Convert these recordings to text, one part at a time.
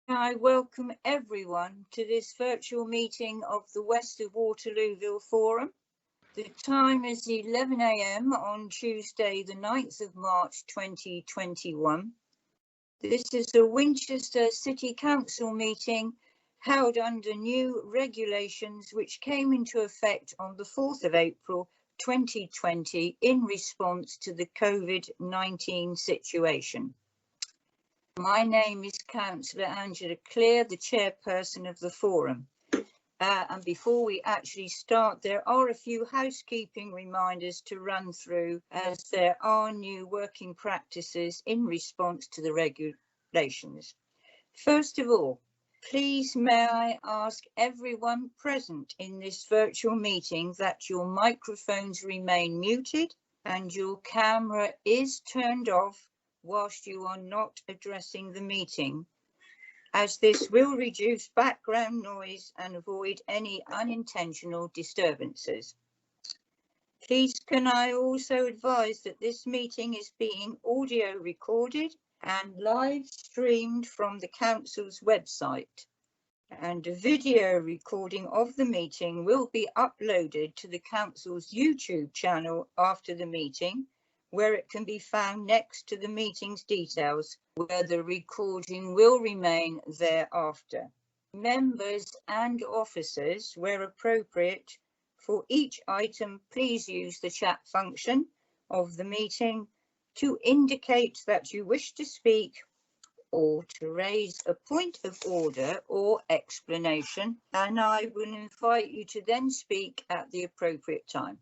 I welcome everyone to this virtual meeting of the West of Waterlooville Forum. The time is 11 AM on Tuesday, the 9th of March 2021. This is a Winchester City Council meeting held under new regulations which came into effect on the 4th of April 2020 in response to the COVID-19 situation. My name is Councillor Angela Clear, the chairperson of the forum. And before we actually start, there are a few housekeeping reminders to run through, as there are new working practices in response to the regulations. First of all, please may I ask everyone present in this virtual meeting that your microphones remain muted and your camera is turned off whilst you are not addressing the meeting, as this will reduce background noise and avoid any unintentional disturbances. Please can I also advise that this meeting is being audio recorded and live streamed from the Council's website, and a video recording of the meeting will be uploaded to the Council's YouTube channel after the meeting, where it can be found next to the meeting's details, where the recording will remain thereafter. Members and officers, where appropriate, for each item, please use the chat function of the meeting to indicate that you wish to speak or to raise a point of order or explanation, and I will invite you to then speak at the appropriate time.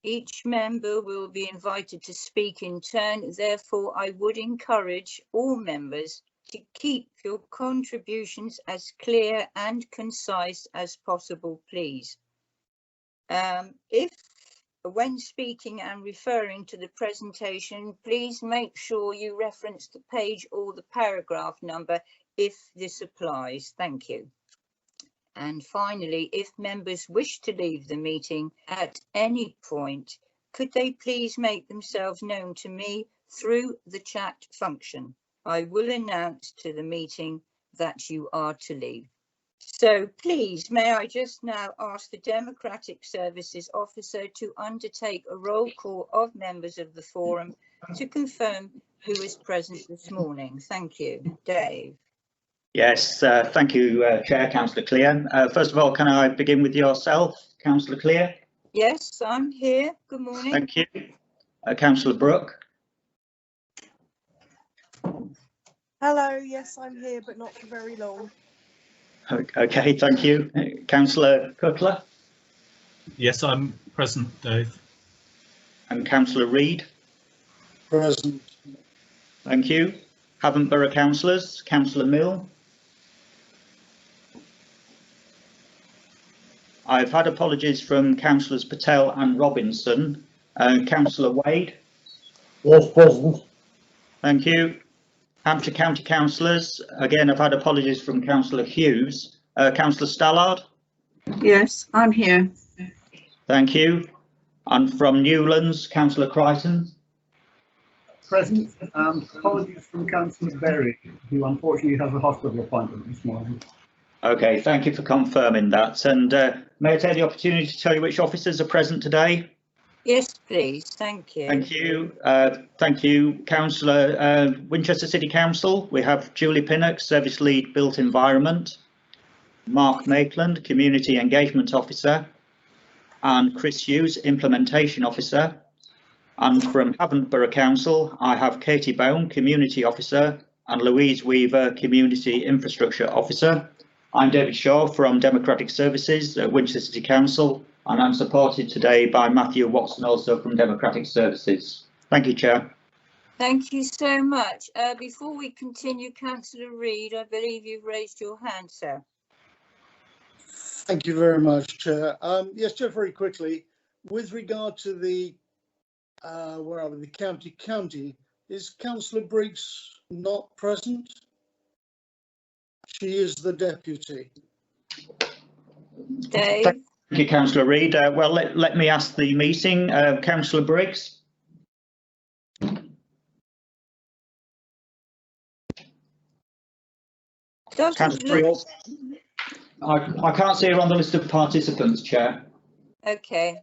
Each member will be invited to speak in turn. Therefore, I would encourage all members to keep your contributions as clear and concise as possible, please. If, when speaking and referring to the presentation, please make sure you reference the page or the paragraph number if this applies. Thank you. And finally, if members wish to leave the meeting at any point, could they please make themselves known to me through the chat function? I will announce to the meeting that you are to leave. So please, may I just now ask the Democratic Services Officer to undertake a roll call of members of the forum to confirm who is present this morning. Thank you. Dave. Yes, thank you, Chair, Councillor Clear. First of all, can I begin with yourself, Councillor Clear? Yes, I'm here. Good morning. Thank you. Councillor Brooke? Hello, yes, I'm here, but not for very long. Okay, thank you. Councillor Cutler? Yes, I'm present, Dave. And Councillor Reid? Present. Thank you. Havant Borough Councillors, Councillor Mill? I've had apologies from Councillors Patel and Robinson. Councillor Wade? Yes, present. Thank you. Hampshire County Councillors, again, I've had apologies from Councillor Hughes. Councillor Stallard? Yes, I'm here. Thank you. And from Newlands, Councillor Crichton? Present. Apologies from Councillor Berry, who unfortunately has a hospital appointment this morning. Okay, thank you for confirming that. And may I take the opportunity to tell you which officers are present today? Yes, please. Thank you. Thank you. Thank you, Councillor. Winchester City Council, we have Julie Pinnock, Service Lead Built Environment, Mark Maitland, Community Engagement Officer, and Chris Hughes, Implementation Officer. And from Havant Borough Council, I have Katie Baum, Community Officer, and Louise Weaver, Community Infrastructure Officer. I'm David Shaw from Democratic Services at Winchester City Council, and I'm supported today by Matthew Watson, also from Democratic Services. Thank you, Chair. Thank you so much. Before we continue, Councillor Reid, I believe you've raised your hand, sir. Thank you very much, Chair. Yes, just very quickly, with regard to the where are we, the county, is Councillor Briggs not present? She is the deputy. Dave. Thank you, Councillor Reid. Well, let me ask the meeting. Councillor Briggs. Doesn't Councillor look, I can't see her on the list of participants, Chair. okay.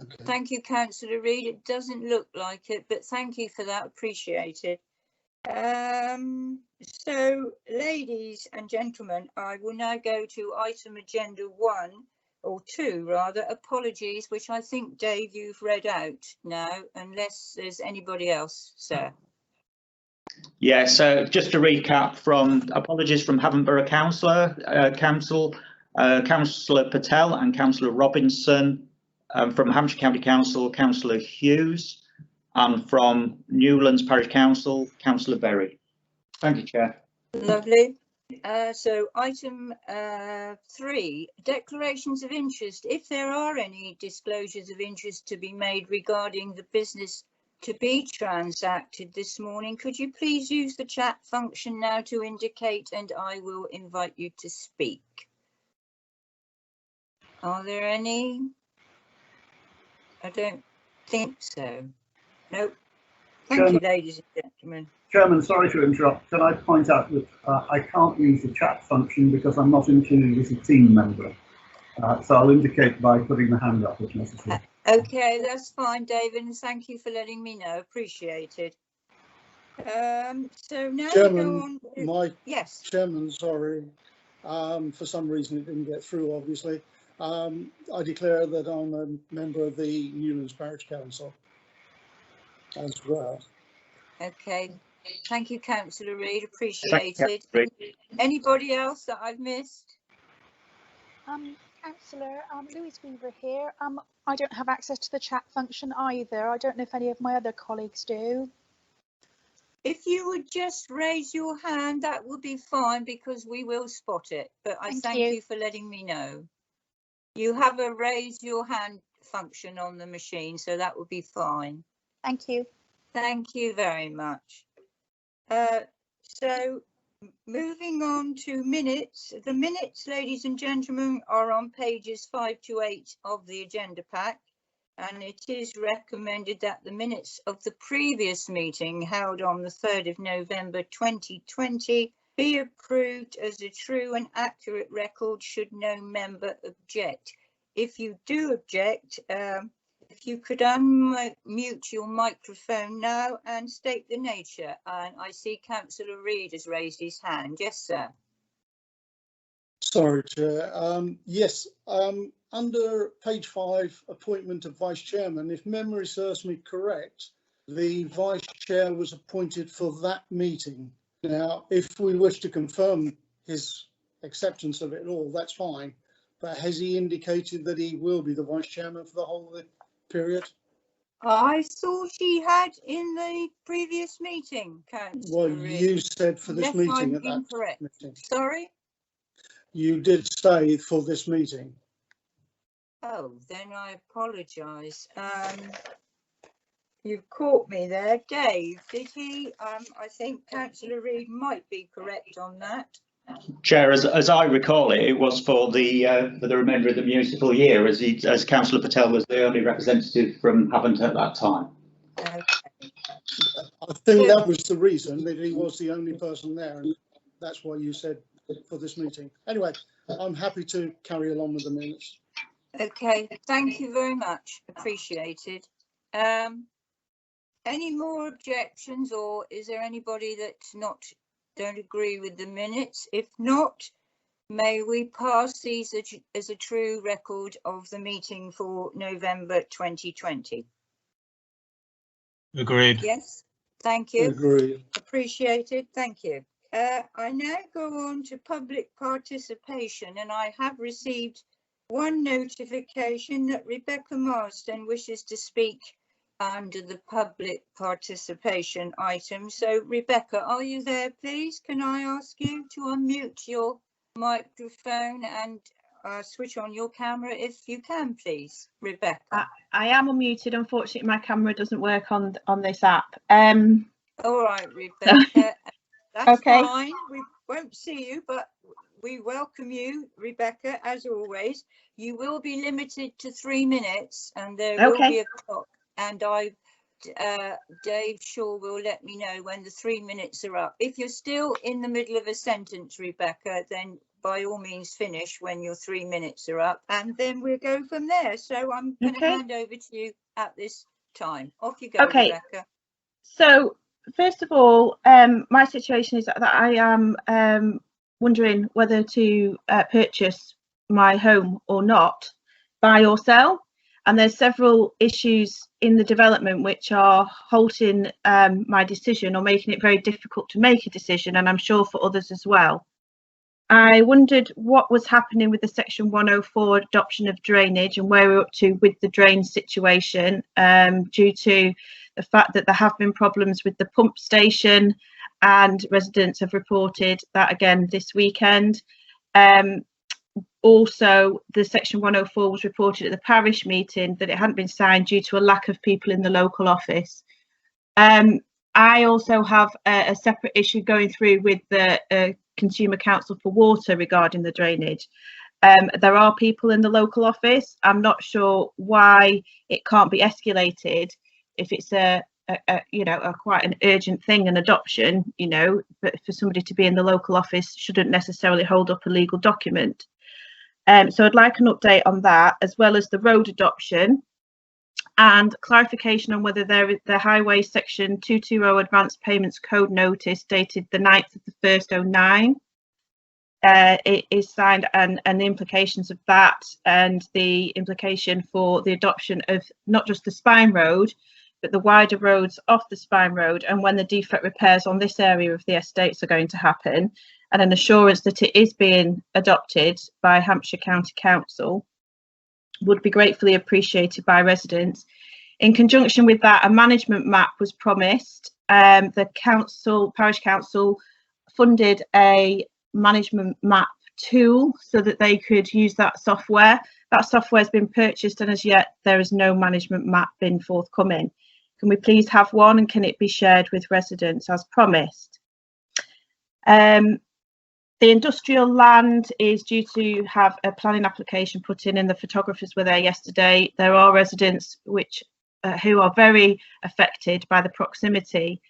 Okay. Thank you, Councillor Reid. It doesn't look like it, but thank you for that. Appreciated. So, ladies and gentlemen, I will now go to item agenda 1 or 2 rather. Apologies, which I think, Dave, you've read out now, unless there's anybody else, sir. Yeah, so just to recap, from apologies from Havant Borough Councillor, Councillor Patel and Councillor Robinson, from Hampshire County Council, Councillor Hughes, and from Newlands Parish Council, Councillor Berry. Thank you, Chair. Lovely. So item 3, declarations of interest. If there are any disclosures of interest to be made regarding the business to be transacted this morning, could you please use the chat function now to indicate, and I will invite you to speak. Are there any? I don't think so. Nope. Thank you, ladies and gentlemen. Chairman, sorry to interrupt. Can I point out that I can't use the chat function because I'm not included as a team member. So I'll indicate by putting the hand up if necessary. Okay, that's fine, David, and thank you for letting me know. Appreciated. So now we go on to, yes. Chairman, sorry. For some reason it didn't get through, obviously. I declare that I'm a member of the Newlands Parish Council as well. Okay, thank you, Councillor Reid. Appreciated. Anybody else that I've missed? Councillor, Louise Weaver here. I don't have access to the chat function either. I don't know if any of my other colleagues do. If you would just raise your hand, that would be fine, because we will spot it. But I thank you for letting me know. You have a raise your hand function on the machine, so that would be fine. Thank you. Thank you very much. So moving on to minutes. The minutes, ladies and gentlemen, are on pages 5 to 8 of the agenda pack, and it is recommended that the minutes of the previous meeting held on the 3rd of November 2020 be approved as a true and accurate record should no member object. If you do object, if you could unmute your microphone now and state the nature. And I see Councillor Reid has raised his hand. Yes, sir. Sorry, Chair. Yes, under page 5, appointment of Vice Chairman, if memory serves me correct, the Vice Chair was appointed for that meeting. Now, if we wish to confirm his acceptance of it all, that's fine. But has he indicated that he will be the Vice Chairman for the whole of the period? I thought he had in the previous meeting, Councillor Well, Reid. you said for this meeting I'm at that incorrect. meeting. Sorry? You did say for this meeting. Oh, then I apologise. You've caught me there. Dave, did he? I think Councillor Reid might be correct on that. Chair, as I recall it, it was for the remainder of the municipal year, as Councillor Patel was the only representative from Havant at that time. Okay. I think that was the reason, that he was the only person there, and that's why you said for this meeting. Anyway, I'm happy to carry along with the minutes. Okay, thank you very much. Appreciated. Any more objections, or is there anybody that's don't agree with the minutes? If not, may we pass these as a true record of the meeting for November 2020? Agreed. Yes, thank you. Agreed. Appreciated. Thank you. I now go on to public participation, and I have received one notification that Rebecca Marsden wishes to speak under the public participation item. So, Rebecca, are you there, please? Can I ask you to unmute your microphone and switch on your camera if you can, please, Rebecca? I am unmuted. Unfortunately, my camera doesn't work on this app. All right, Rebecca. That's okay. Fine. We won't see you, but we welcome you, Rebecca, as always. You will be limited to 3 minutes, and there will be a clock. And I Dave Shaw will let me know when the 3 minutes are up. If you're still in the middle of a sentence, Rebecca, then by all means finish when your 3 minutes are up, and then we'll go from there. So I'm going to hand over to you at this time. Off you go, Rebecca. So first of all, my situation is that I am wondering whether to purchase my home or not, buy or sell. And there's several issues in the development which are halting my decision or making it very difficult to make a decision, and I'm sure for others as well. I wondered what was happening with the Section 104 adoption of drainage and where we're up to with the drain situation, due to the fact that there have been problems with the pump station, and residents have reported that again this weekend. Also, the Section 104 was reported at the parish meeting that it hadn't been signed due to a lack of people in the local office. I also have a separate issue going through with the Consumer Council for Water regarding the drainage. There are people in the local office. I'm not sure why it can't be escalated if it's a quite an urgent thing, an adoption, but for somebody to be in the local office shouldn't necessarily hold up a legal document. So I'd like an update on that, as well as the road adoption and clarification on whether the Highway Section 220 Advanced Payments Code Notice dated the 9th of the 1st 09 it is signed, and the implications of that, and the implication for the adoption of not just the Spine Road, but the wider roads off the Spine Road, and when the defect repairs on this area of the estates are going to happen, and an assurance that it is being adopted by Hampshire County Council would be gratefully appreciated by residents. In conjunction with that, a management map was promised. The Parish Council funded a management map tool so that they could use that software. That software has been purchased, and as yet there is no management map been forthcoming. Can we please have one, and can it be shared with residents as promised? The industrial land is due to have a planning application put in, and the photographers were there yesterday. There are residents who are very affected by the proximity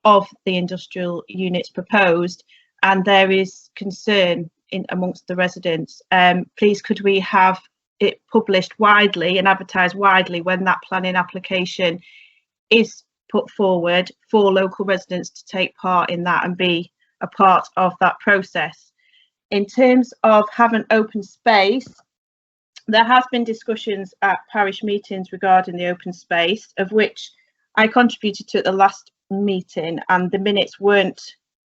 of the industrial units proposed, and there is concern amongst the residents. Please could we have it published widely and advertised widely when that planning application is put forward for local residents to take part in that and be a part of that process. In terms of having open space, there has been discussions at parish meetings regarding the open space, of which I contributed to at the last meeting, and the minutes weren't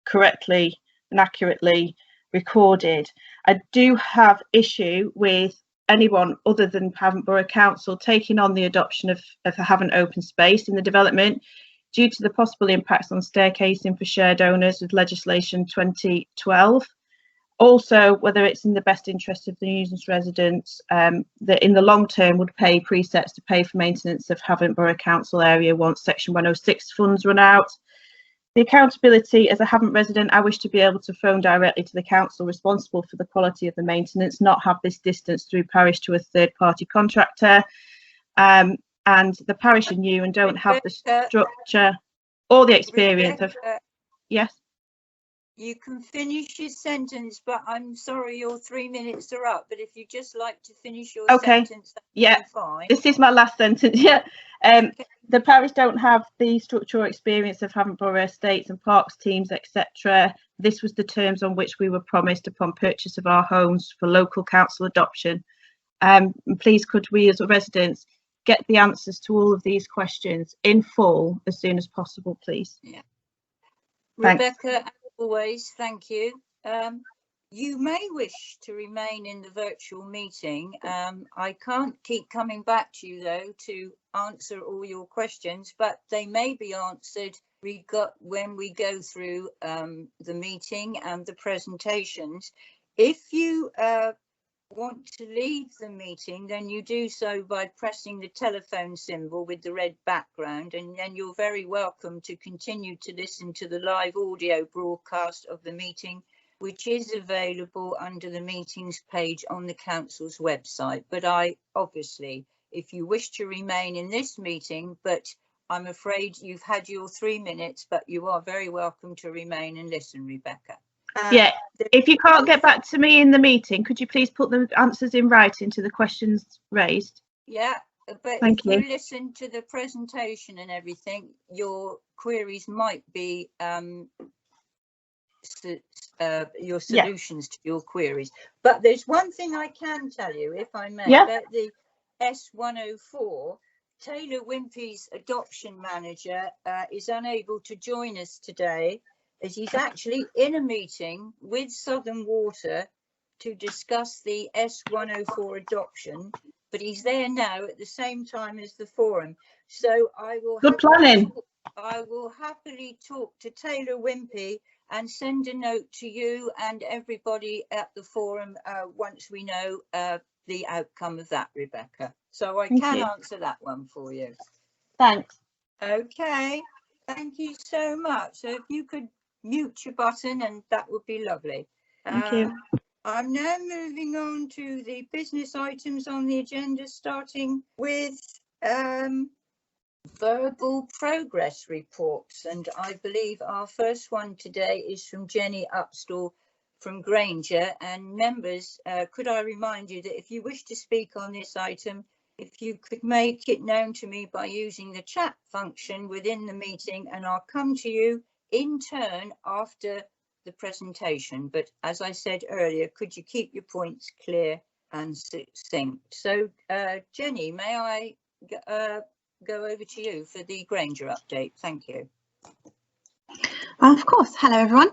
correctly and accurately recorded. I do have issue with anyone other than Havant Borough Council taking on the adoption of having open space in the development due to the possible impacts on staircasing for shared owners with legislation 2012. Also, whether it's in the best interest of the nuisance residents that in the long term would pay presets to pay for maintenance of Havant Borough Council area once Section 106 funds run out. The accountability: as a Havant resident, I wish to be able to phone directly to the council responsible for the quality of the maintenance, not have this distance through parish to a third-party contractor. And the parish are new and don't have the structure or the experience of. Yes. You can finish your sentence, but I'm sorry, your 3 minutes are up. But if you just like to finish your sentence, yeah, fine. This is my last sentence. Yeah. The parish don't have the structural experience of Havant Borough estates and parks teams, etc. This was the terms on which we were promised upon purchase of our homes for local council adoption. Please could we as residents get the answers to all of these questions in full as soon as possible, please? Yeah. Thanks. Rebecca, as always, thank you. You may wish to remain in the virtual meeting. I can't keep coming back to you though to answer all your questions, but they may be answered when we go through the meeting and the presentations. If you want to leave the meeting, then you do so by pressing the telephone symbol with the red background, and then you're very welcome to continue to listen to the live audio broadcast of the meeting, which is available under the meetings page on the council's website. But obviously, if you wish to remain in this meeting but I'm afraid you've had your 3 minutes, but you are very welcome to remain and listen, Rebecca. Yeah, if you can't get back to me in the meeting, could you please put the answers in writing to the questions raised? Yeah, but Thank if you you. listen to the presentation and everything, your queries might be your solutions to your queries. But there's one thing I can tell you, if I may, Yeah. about the S104. Taylor Wimpey's adoption manager is unable to join us today, as he's actually in a meeting with Southern Water to discuss the S104 adoption, but he's there now at the same time as the forum. So I will Good planning. I will happily talk to Taylor Wimpey and send a note to you and everybody at the forum once we know the outcome of that, Rebecca. So I can answer that one for you. Thanks. Okay, thank you so much. So if you could mute your button, and that would be lovely. Thank you. I'm now moving on to the business items on the agenda, starting with verbal progress reports. And I believe our first one today is from Jenny Upstall from Granger. And members, could I remind you that if you wish to speak on this item, if you could make it known to me by using the chat function within the meeting, and I'll come to you in turn after the presentation. But as I said earlier, could you keep your points clear and succinct? So Jenny, may I go over to you for the Granger update? Thank you. Of course. Hello, everyone.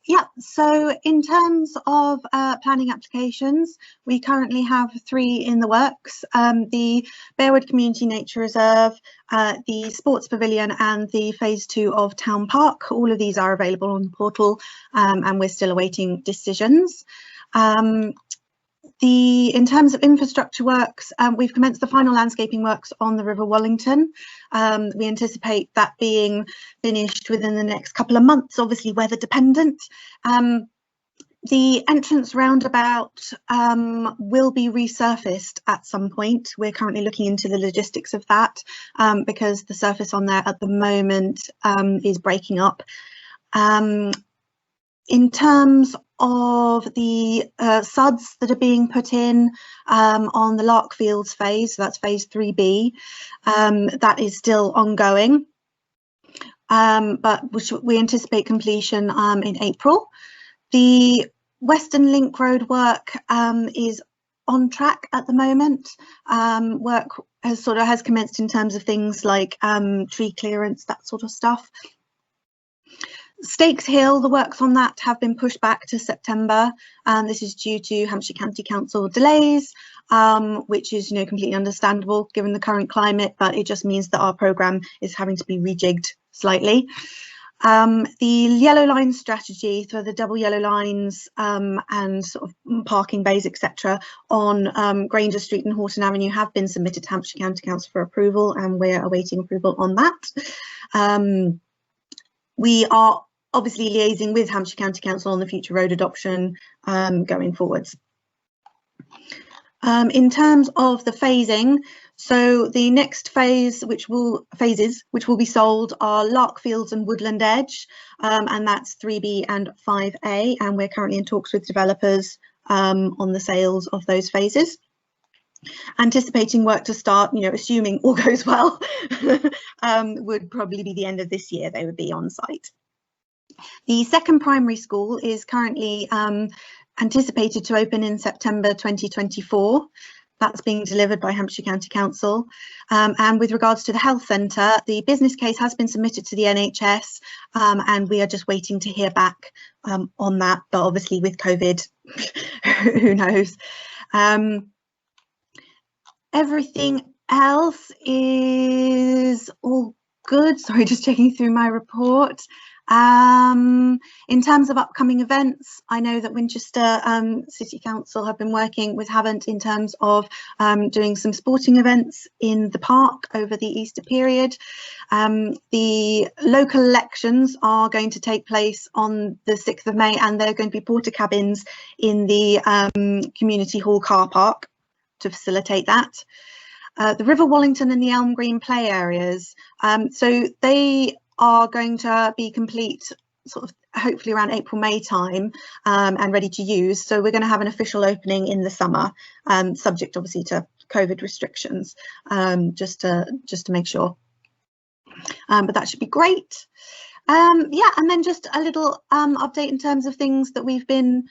Yeah, so in terms of planning applications, we currently have 3 in the works. The Bearwood Community Nature Reserve, the Sports Pavilion and the Phase 2 of Town Park. All of these are available on the portal and we're still awaiting decisions. In terms of infrastructure works, we've commenced the final landscaping works on the River Wallington. We anticipate that being finished within the next couple of months, obviously weather dependent. The entrance roundabout will be resurfaced at some point. We're currently looking into the logistics of that because the surface on there at the moment is breaking up. In terms of the suds that are being put in on the Larkfields phase, so that's phase 3B, that is still ongoing, but we anticipate completion in April. The Western Link Road work is on track at the moment. Work has commenced in terms of things like tree clearance, that sort of stuff. Stakes Hill, the works on that have been pushed back to September. This is due to Hampshire County Council delays, which is completely understandable given the current climate, but it just means that our programme is having to be rejigged slightly. The yellow line strategy, so the double yellow lines and sort of parking bays, etc., on Granger Street and Horton Avenue have been submitted to Hampshire County Council for approval, and we're awaiting approval on that. We are obviously liaising with Hampshire County Council on the future road adoption going forwards. In terms of the phasing, so the next phases which will be sold are Larkfields and Woodland Edge, and that's 3B and 5A, and we're currently in talks with developers on the sales of those phases. Anticipating work to start, assuming all goes well, would probably be the end of this year. They would be on site. The second primary school is currently anticipated to open in September 2024. That's being delivered by Hampshire County Council. And with regards to the health centre, the business case has been submitted to the NHS and we are just waiting to hear back on that. But obviously with COVID, who knows? Everything else is all good. Sorry, just checking through my report. In terms of upcoming events, I know that Winchester City Council have been working with Havant in terms of doing some sporting events in the park over the Easter period. The local elections are going to take place on the 6th of May, and there are going to be porta cabins in the community hall car park to facilitate that. the River Wallington and the Elm Green play areas. So they are going to be complete sort of hopefully around April, May time, and ready to use. So we're going to have an official opening in the summer, subject obviously to COVID restrictions, just to make sure. But that should be great. Yeah, and then just a little update in terms of things that we've been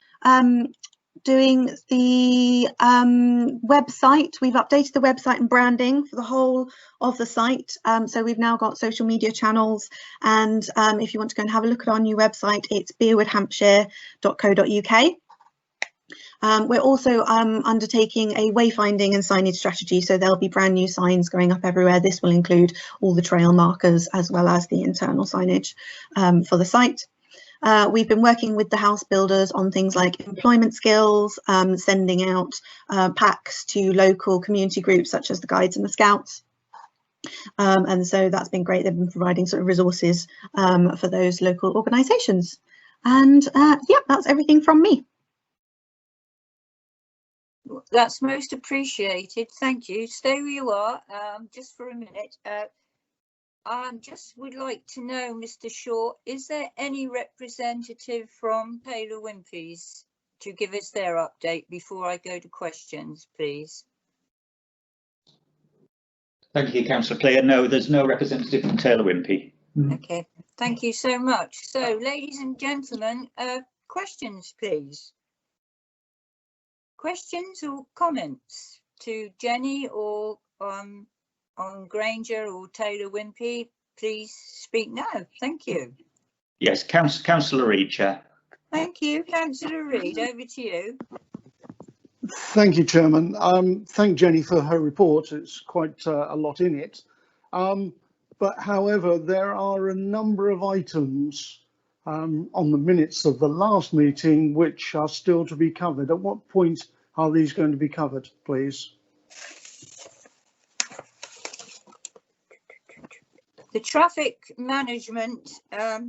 doing. The website, we've updated the website and branding for the whole of the site. So we've now got social media channels, and if you want to go and have a look at our new website, it's beerwoodhampshire.co.uk. We're also undertaking a wayfinding and signage strategy, so there'll be brand new signs going up everywhere. This will include all the trail markers as well as the internal signage for the site. We've been working with the house builders on things like employment skills, sending out packs to local community groups such as the Guides and the Scouts. And so that's been great. They've been providing sort of resources for those local organisations. And yeah, that's everything from me. That's most appreciated. Thank you. Stay where you are just for a minute. Just would like to know, Mr. Shaw, is there any representative from Taylor Wimpey's to give us their update before I go to questions, please? Thank you, Councillor Clear. No, there's no representative from Taylor Wimpey. Okay, thank you so much. So, ladies and gentlemen, questions, please. Questions or comments to Jenny or on Granger or Taylor Wimpey? Please speak now. Thank you. Yes, Councillor Reid, Chair. Thank you, Councillor Reid. Over to you. Thank you, Chairman. Thank Jenny for her report. It's quite a lot in it. But however, there are a number of items on the minutes of the last meeting which are still to be covered. At what point are these going to be covered, please? The traffic management, I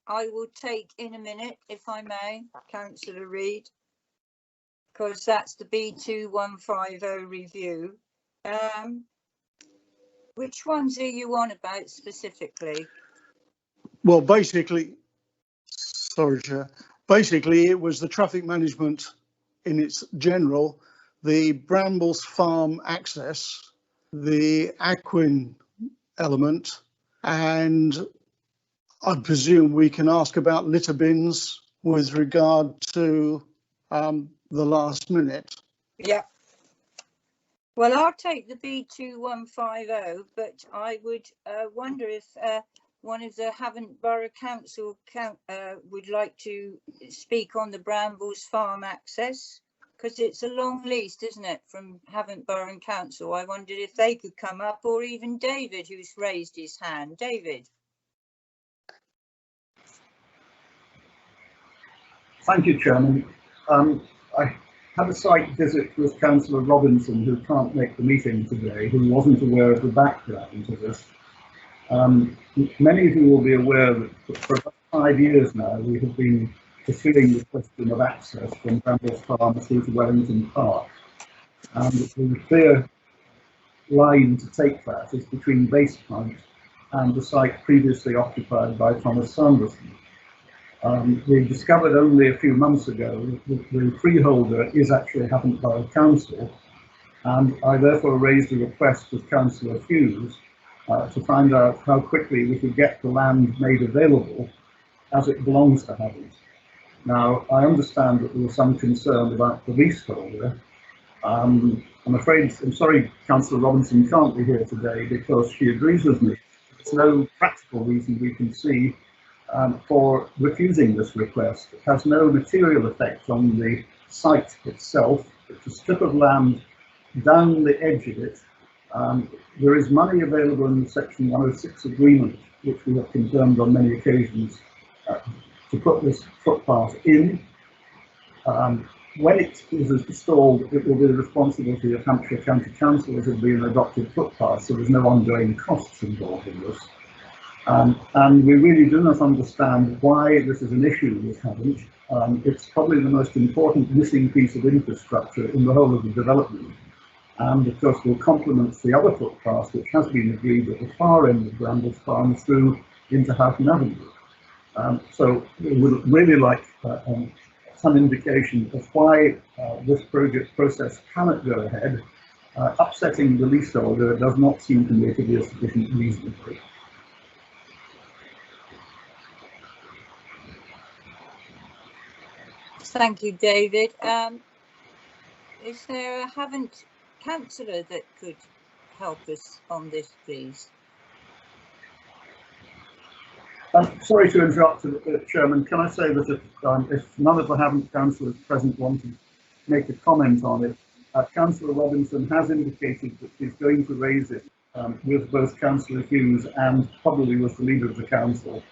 will take in a minute, if I may, Councillor Reid, because that's the B2150 review. Which ones are you on about specifically? Well, basically, sorry, Chair. Basically, it was the traffic management in its general, the Brambles Farm access, the Aquin element, and I presume we can ask about litter bins with regard to the last minute. Yeah. Well, I'll take the B2150, but I would wonder if one of the Havant Borough Council would like to speak on the Brambles Farm access, because it's a long list, isn't it, from Havant Borough Council. I wondered if they could come up, or even David, who's raised his hand. David. Thank you, Chairman. I had a site visit with Councillor Robinson, who can't make the meeting today, who wasn't aware of the background to this. Many of you will be aware that for about 5 years now we have been pursuing the question of access from Brambles Farm through to Wellington Park. And the clear line to take that is between Base Point and the site previously occupied by Thomas Sanderson. We discovered only a few months ago that the freeholder is actually Havant Borough Council, and I therefore raised a request with Councillor Hughes to find out how quickly we could get the land made available as it belongs to Havant. Now, I understand that there was some concern about the leaseholder. I'm sorry Councillor Robinson can't be here today because she agrees with me. There's no practical reason we can see for refusing this request. It has no material effect on the site itself. It's a strip of land down the edge of it. There is money available in the Section 106 agreement, which we have confirmed on many occasions, to put this footpath in. When it is installed, it will be the responsibility of Hampshire County Council as it will be an adopted footpath, so there's no ongoing costs involved in this. And we really do not understand why this is an issue with Havant. It's probably the most important missing piece of infrastructure in the whole of the development. and of course will complement the other footpath which has been agreed at the far end of Brambles Farm through into Houghton Avenue. So we would really like some indication of why this project process cannot go ahead. Upsetting the leaseholder does not seem to me to be a sufficient reason for it. Thank you, David. Is there a councillor that could help us on this, please? Sorry to interrupt, Chairman. Can I say that if none of the councillors present want to make a comment on it, Councillor Robinson has indicated that she's going to raise it with both Councillor Hughes and probably with the leader of the council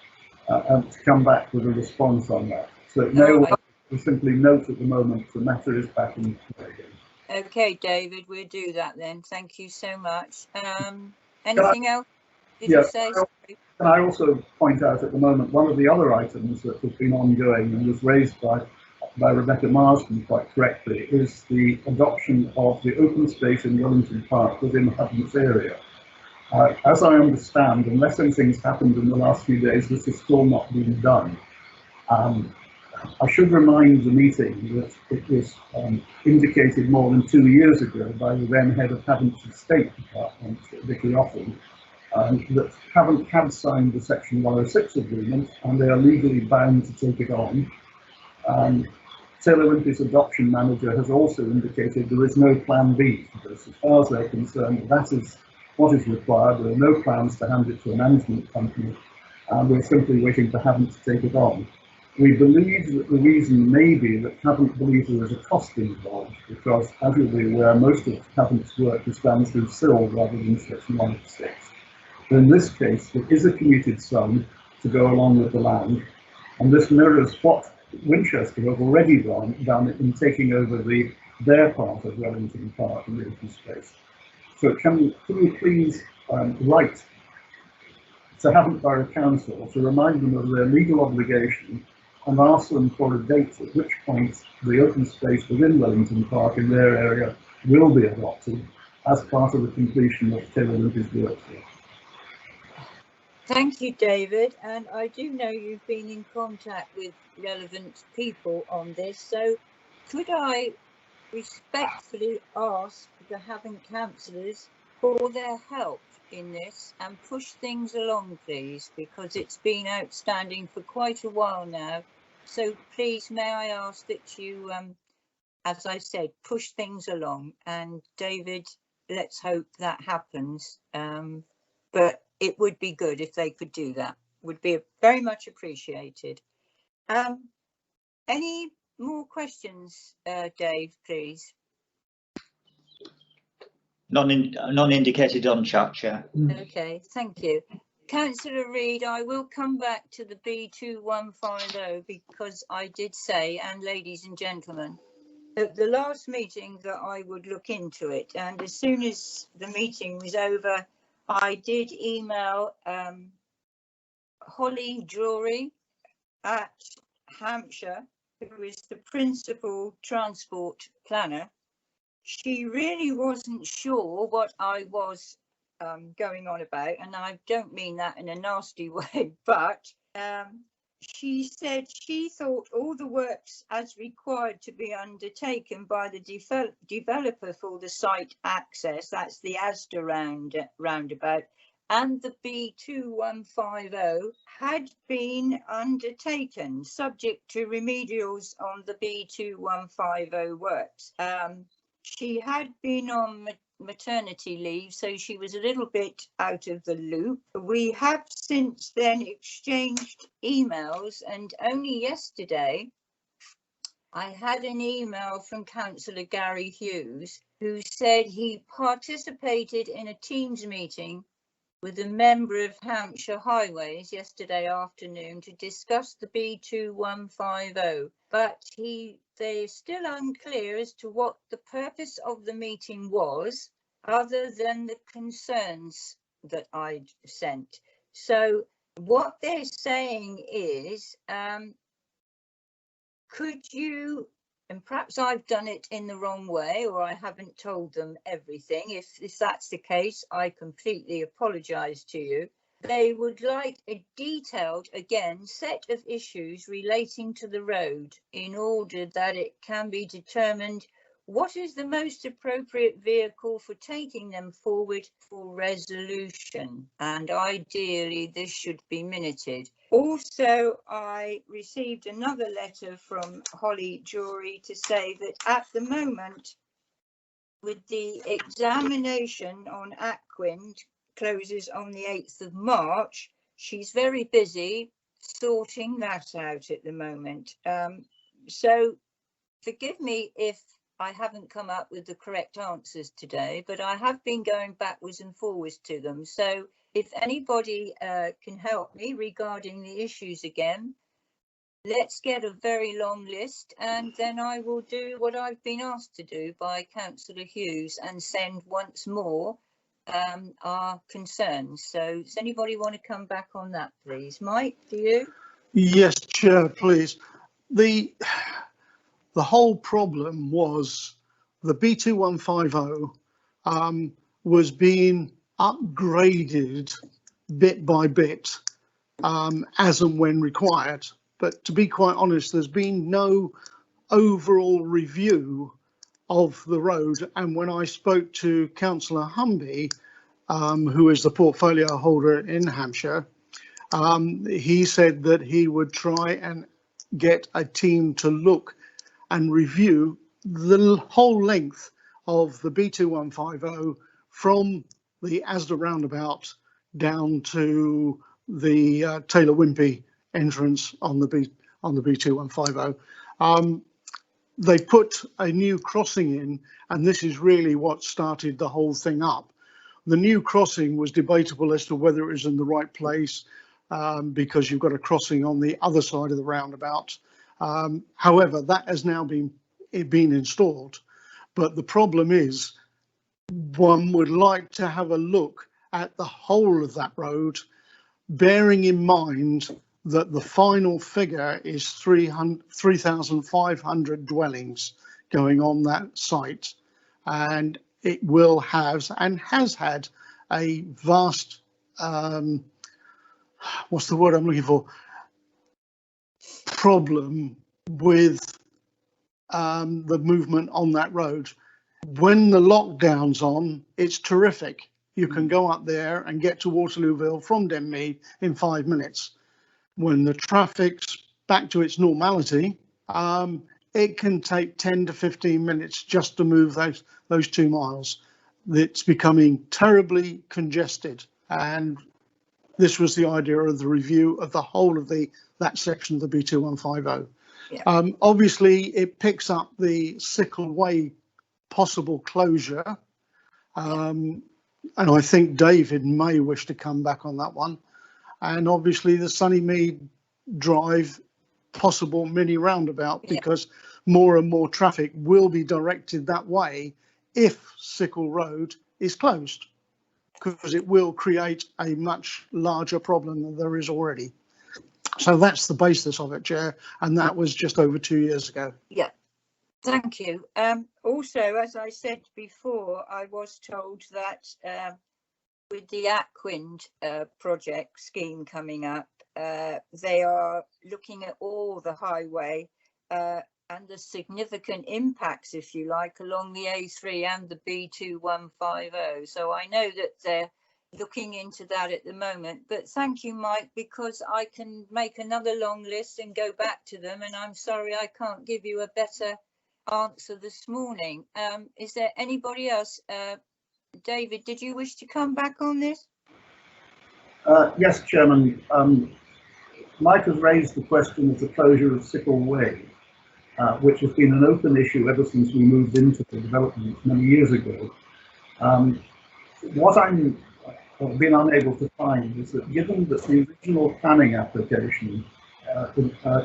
to come back with a response on that. So it may well simply note at the moment the matter is back in play again. Okay, David, we'll do that then. Thank you so much. Anything else? Did you say? Can I also point out at the moment one of the other items that has been ongoing and was raised by Rebecca Marsden quite correctly is the adoption of the open space in Wellington Park within Hutton's area. As I understand, unless anything's happened in the last few days, this has still not been done. I should remind the meeting that it was indicated more than 2 years ago by the then head of Hampshire State Department, Vicky Offel, that haven't had signed the Section 106 agreement and they are legally bound to take it on. Taylor Wimpey's adoption manager has also indicated there is no plan B for this. As far as they're concerned, that is what is required. There are no plans to hand it to a management company, and we're simply waiting for Havant to take it on. We believe that the reason may be that Havant believes there is a cost involved, because, as you'll be aware, most of Havant's work is done through SIL rather than Section 106. But in this case, there is a commuted sum to go along with the land, and this mirrors what Winchester have already done in taking over their part of Wellington Park and the open space. So can you please write to Havant Borough Council to remind them of their legal obligation and ask them for a date at which point the open space within Wellington Park in their area will be adopted as part of the completion of Taylor Wimpey's work here. Thank you, David. And I do know you've been in contact with relevant people on this. So could I respectfully ask the Havant councillors for their help in this and push things along, please, because it's been outstanding for quite a while now. So please, may I ask that you, as I said, push things along. And David, let's hope that happens. But it would be good if they could do that. Would be very much appreciated. Any more questions, Dave, please? None indicated on chat, Chair. Okay, thank you. Councillor Reid, I will come back to the B2150 because I did say, and ladies and gentlemen, at the last meeting that I would look into it, and as soon as the meeting was over, I did email Holly Drury at Hampshire, who is the principal transport planner. She really wasn't sure what I was going on about, and I don't mean that in a nasty way, but she said she thought all the works as required to be undertaken by the developer for the site access, that's the Asda roundabout, and the B2150 had been undertaken subject to remedials on the B2150 works. She had been on maternity leave, so she was a little bit out of the loop. We have since then exchanged emails, and only yesterday I had an email from Councillor Gary Hughes, who said he participated in a Teams meeting with a member of Hampshire Highways yesterday afternoon to discuss the B2150, but they're still unclear as to what the purpose of the meeting was, other than the concerns that I'd sent. So what they're saying is, could you and perhaps I've done it in the wrong way, or I haven't told them everything. If that's the case, I completely apologise to you. They would like a detailed, again, set of issues relating to the road in order that it can be determined what is the most appropriate vehicle for taking them forward for resolution. And ideally, this should be minuted. Also, I received another letter from Holly Jury to say that at the moment, with the examination on Aquin closes on the 8th of March, she's very busy sorting that out at the moment. So forgive me if I haven't come up with the correct answers today, but I have been going backwards and forwards to them. So if anybody can help me regarding the issues again, let's get a very long list, and then I will do what I've been asked to do by Councillor Hughes and send once more our concerns. So does anybody want to come back on that, please? Mike, do you? Yes, Chair, please. The whole problem was the B2150 was being upgraded bit by bit as and when required. But to be quite honest, there's been no overall review of the road. And when I spoke to Councillor Humby, who is the portfolio holder in Hampshire, he said that he would try and get a team to look and review the whole length of the B2150 from the Asda roundabout down to the Taylor Wimpey entrance on the B2150. They put a new crossing in, and this is really what started the whole thing up. The new crossing was debatable as to whether it was in the right place, because you've got a crossing on the other side of the roundabout. However, that has now been installed. But the problem is, one would like to have a look at the whole of that road, bearing in mind that the final figure is 3,500 dwellings going on that site, and it will have and has had a vast, what's the word I'm looking for, problem with the movement on that road. When the lockdown's on, it's terrific. You can go up there and get to Waterlooville from Denmead in 5 minutes. When the traffic's back to its normality, it can take 10 to 15 minutes just to move those 2 miles. It's becoming terribly congested, and this was the idea of the review of the whole of that section of the B2150. Yeah. Obviously, it picks up the Sickle Way possible closure, and I think David may wish to come back on that one. And obviously the Sunnymead Drive possible mini roundabout, because more and more traffic will be directed that way if Sickle Road is closed, because it will create a much larger problem than there is already. So that's the basis of it, Chair, and that was just over 2 years ago. Yeah, thank you. Also, as I said before, I was told that with the Aquin project scheme coming up, they are looking at all the highway and the significant impacts, if you like, along the A3 and the B2150. So I know that they're looking into that at the moment. But thank you, Mike, because I can make another long list and go back to them. And I'm sorry I can't give you a better answer this morning. Is there anybody else? David, did you wish to come back on this? Yes, Chairman. Mike has raised the question of the closure of Sickle Way, which has been an open issue ever since we moved into the development many years ago. What I've been unable to find is that, given that the original planning application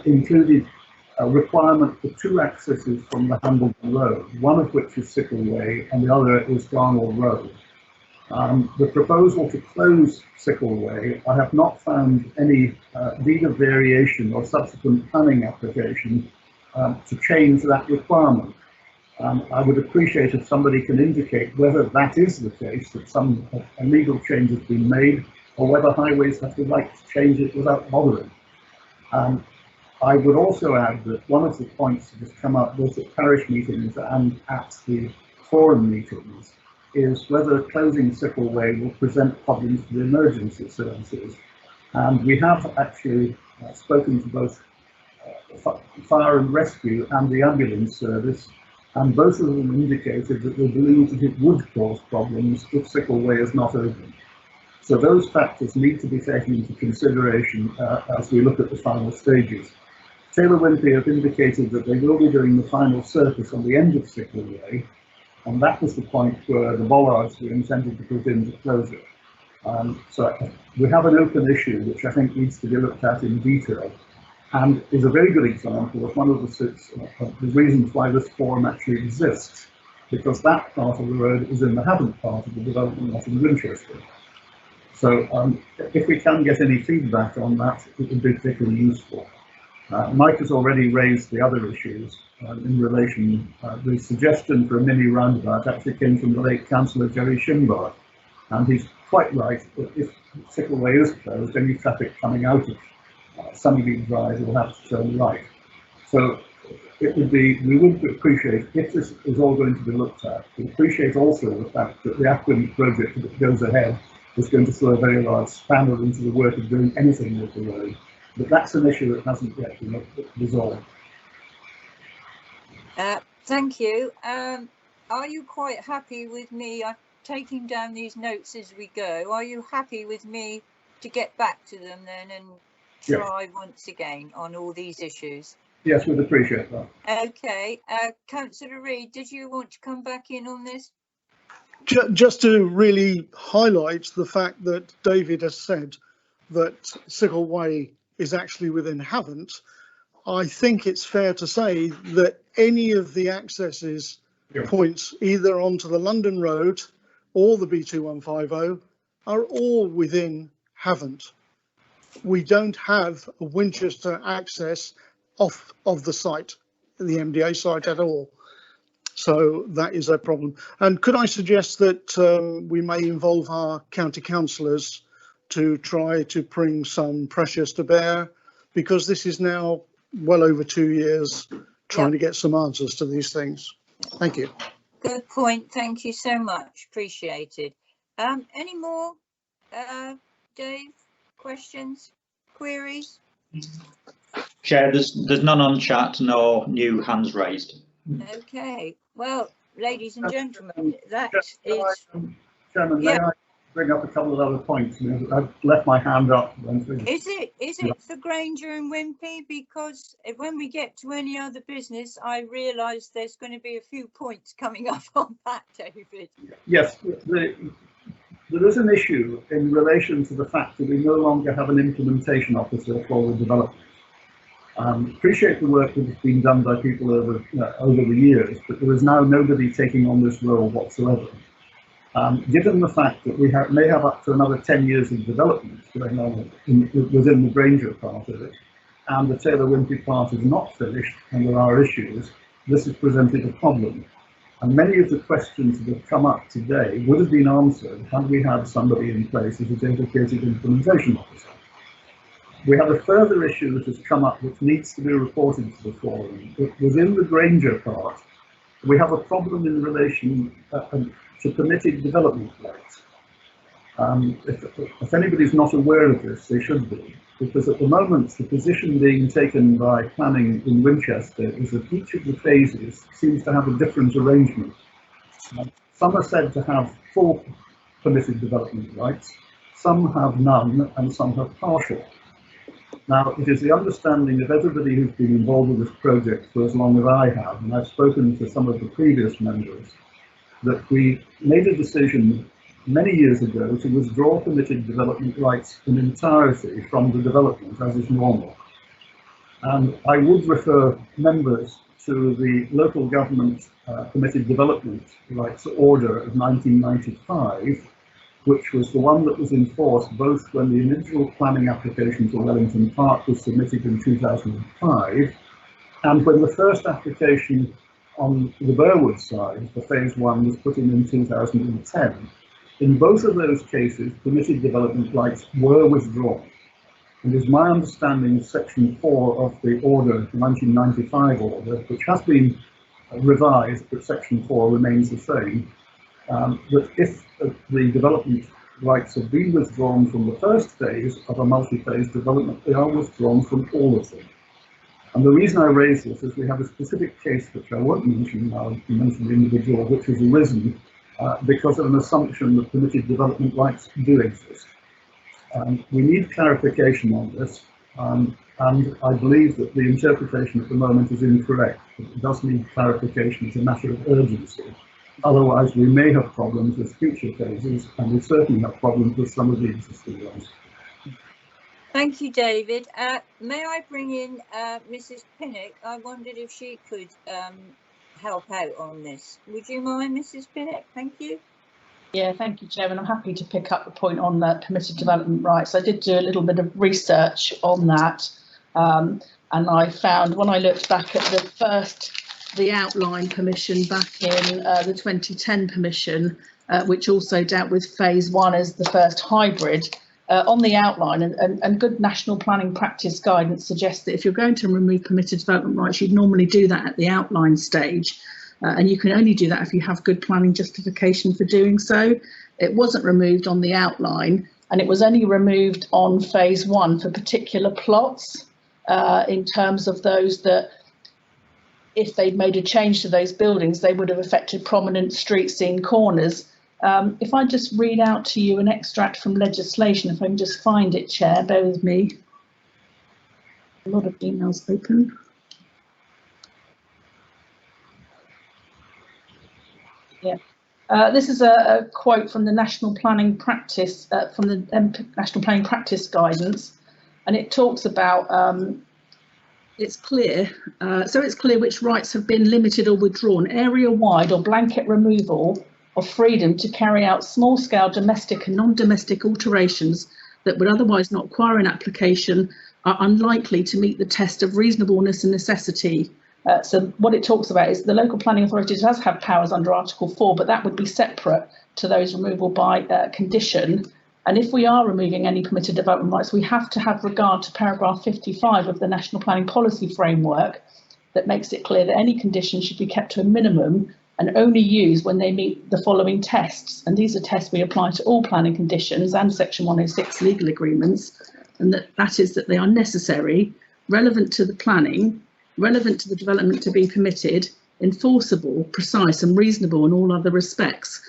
included a requirement for 2 accesses from the Hambledon Road, one of which is Sickle Way and the other is Darnell Road. The proposal to close Sickle Way, I have not found any deed of variation or subsequent planning application to change that requirement. I would appreciate if somebody can indicate whether that is the case, that some illegal change has been made, or whether highways have the right to change it without bothering. I would also add that one of the points that has come up both at parish meetings and at the forum meetings is whether closing Sickle Way will present problems to the emergency services. And we have actually spoken to both fire and rescue and the ambulance service, and both of them indicated that they believe that it would cause problems if Sickle Way is not open. So those factors need to be taken into consideration as we look at the final stages. Taylor Wimpey have indicated that they will be doing the final surface on the end of Sickle Way, and that was the point where the bollards were intended to put in to close it. So we have an open issue which I think needs to be looked at in detail, and is a very good example of one of the reasons why this forum actually exists, because that part of the road is in the haven't part of the development, not in Winchester. So if we can get any feedback on that, it would be particularly useful. Mike has already raised the other issues in relation. The suggestion for a mini roundabout actually came from the late Councillor Jerry Shinbar, and he's quite right that if Sickle Way is closed, any traffic coming out of Sunnybeam Drive will have to turn right. So it would be, we would appreciate, if this is all going to be looked at, we appreciate also the fact that the Aquin project that goes ahead is going to throw a very large spanner into the work of doing anything with the road. But that's an issue that hasn't yet been resolved. Thank you. Are you quite happy with me? I'm taking down these notes as we go. Are you happy with me to get back to them then and try once again on all these issues? Yes, we'd appreciate that. Okay. Councillor Reid, did you want to come back in on this? Just to really highlight the fact that David has said that Sickle Way is actually within Havant, I think it's fair to say that any of the accesses points either onto the London Road or the B2150 are all within Havant. We don't have a Winchester access off of the site, the MDA site at all. So that is a problem. And could I suggest that we may involve our county councillors to try to bring some pressures to bear, because this is now well over 2 years trying to get some answers to these things. Thank you. Good point. Thank you so much. Appreciated. Any more, Dave? Questions? Queries? Chair, there's none on chat, no new hands raised. Okay. Well, ladies and gentlemen, that is. Chairman, may I bring up a couple of other points? I've left my hand up. Is it for Granger and Wimpey? Because when we get to any other business, I realise there's going to be a few points coming up on that, David. Yes, there is an issue in relation to the fact that we no longer have an implementation officer for the development. Appreciate the work that has been done by people over the years, but there is now nobody taking on this role whatsoever. Given the fact that we may have up to another 10 years of development going on within the Granger part of it, and the Taylor Wimpey part is not finished and there are issues, this has presented a problem. And many of the questions that have come up today would have been answered had we had somebody in place as a dedicated implementation officer. We have a further issue that has come up which needs to be reported to the forum. Within the Granger part, we have a problem in relation to permitted development rights. If anybody's not aware of this, they should be, because at the moment the position being taken by planning in Winchester is that each of the phases seems to have a different arrangement. Some are said to have full permitted development rights, some have none, and some have partial. Now, it is the understanding of everybody who's been involved with this project for as long as I have, and I've spoken to some of the previous members, that we made a decision many years ago to withdraw permitted development rights in entirety from the development, as is normal. And I would refer members to the local government permitted development rights order of 1995, which was the one that was enforced both when the initial planning application for Wellington Park was submitted in 2005, And when the first application on the Burwood side for phase 1 was put in 2010, in both of those cases, permitted development rights were withdrawn. And is my understanding of section 4 of the order, the 1995 order, which has been revised, but section 4 remains the same, that if the development rights have been withdrawn from the first phase of a multi-phase development, they are withdrawn from all of them. And the reason I raise this is we have a specific case, which I won't mention now, you mentioned the individual, which has arisen because of an assumption that permitted development rights do exist. We need clarification on this, and I believe that the interpretation at the moment is incorrect. It does need clarification as a matter of urgency. Otherwise, we may have problems with future phases, and we certainly have problems with some of the existing ones. Thank you, David. May I bring in Mrs. Pinnock? I wondered if she could help out on this. Would you mind, Mrs. Pinnock? Thank you. Yeah, thank you, Chairman. I'm happy to pick up the point on permitted development rights. I did do a little bit of research on that, and I found when I looked back at the outline permission back in the 2010 permission, which also dealt with phase 1 as the first hybrid, on the outline, and good national planning practice guidance suggests that if you're going to remove permitted development rights, you'd normally do that at the outline stage. And you can only do that if you have good planning justification for doing so. It wasn't removed on the outline, and it was only removed on phase 1 for particular plots, in terms of those that, if they'd made a change to those buildings, they would have affected prominent street scene corners. If I just read out to you an extract from legislation, if I can just find it, Chair, bear with me. A lot of emails open. Yeah, this is a quote from the National Planning Practice, from the National Planning Practice Guidance, and it talks about it's clear, so it's clear which rights have been limited or withdrawn, area-wide or blanket removal of freedom to carry out small-scale domestic and non-domestic alterations that would otherwise not require an application are unlikely to meet the test of reasonableness and necessity. So what it talks about is the local planning authority does have powers under Article 4, but that would be separate to those removal by condition. And if we are removing any permitted development rights, we have to have regard to paragraph 55 of the National Planning Policy Framework that makes it clear that any conditions should be kept to a minimum and only used when they meet the following tests. And these are tests we apply to all planning conditions and Section 106 legal agreements, and that is that they are necessary, relevant to the planning, relevant to the development to be permitted, enforceable, precise and reasonable in all other respects.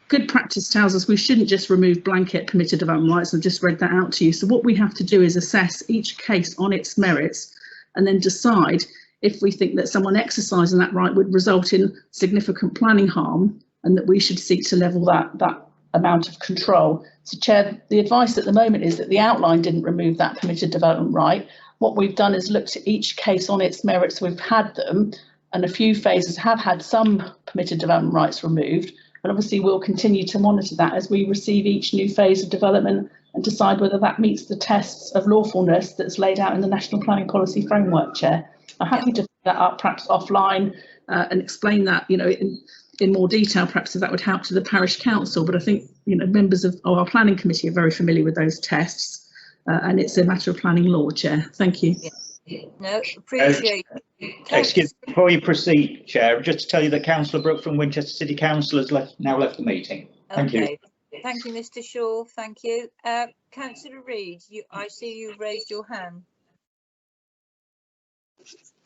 Good practice tells us we shouldn't just remove blanket permitted development rights. I've just read that out to you. So what we have to do is assess each case on its merits and then decide if we think that someone exercising that right would result in significant planning harm and that we should seek to level that amount of control. So, Chair, the advice at the moment is that the outline didn't remove that permitted development right. What we've done is looked at each case on its merits. We've had them, and a few phases have had some permitted development rights removed, but obviously we'll continue to monitor that as we receive each new phase of development and decide whether that meets the tests of lawfulness that's laid out in the National Planning Policy Framework, Chair. I'm happy to pick that up perhaps offline and explain that, in more detail, perhaps if that would help to the Parish Council, but I think, members of our planning committee are very familiar with those tests, and it's a matter of planning law, Chair. Thank you. No, appreciate it. Excuse me, before you proceed, Chair, just to tell you that Councillor Brooke from Winchester City Council has now left the meeting. Thank you. Thank you, Mr. Shaw. Thank you. Councillor Reid, I see you raised your hand.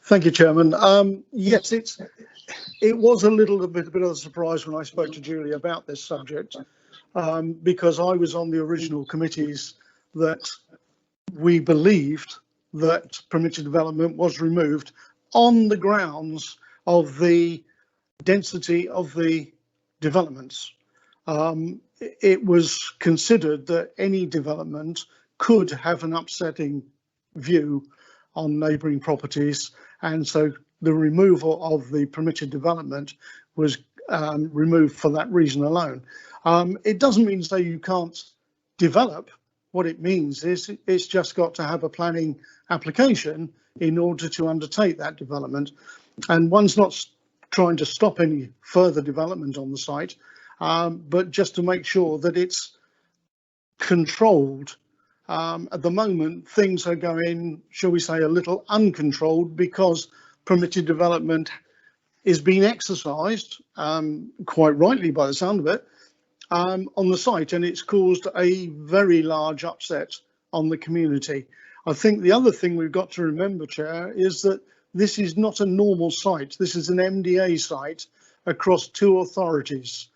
Thank you, Chairman. Yes, it was a little bit of a surprise when I spoke to Julie about this subject, because I was on the original committees that we believed that permitted development was removed on the grounds of the density of the developments. It was considered that any development could have an upsetting view on neighbouring properties, and so the removal of the permitted development was removed for that reason alone. It doesn't mean to say you can't develop what it means is it's just got to have a planning application in order to undertake that development. And one's not trying to stop any further development on the site, but just to make sure that it's controlled. At the moment, things are going, shall we say, a little uncontrolled because permitted development is being exercised, quite rightly by the sound of it, on the site, and it's caused a very large upset on the community. I think the other thing we've got to remember, Chair, is that this is not a normal site. This is an MDA site across 2 authorities.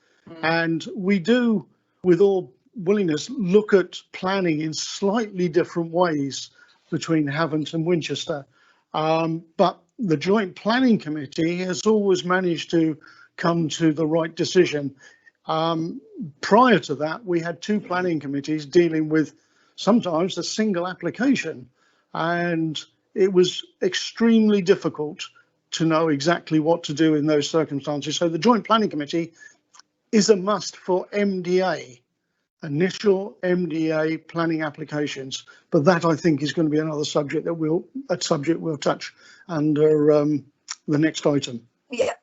And we do, with all willingness, look at planning in slightly different ways between Havant and Winchester. But the Joint Planning Committee has always managed to come to the right decision. Prior to that, we had 2 planning committees dealing with sometimes a single application, and it was extremely difficult to know exactly what to do in those circumstances. So the Joint Planning Committee is a must for MDA, initial MDA planning applications, but that I think is going to be another subject that we'll touch under the next item. Yeah.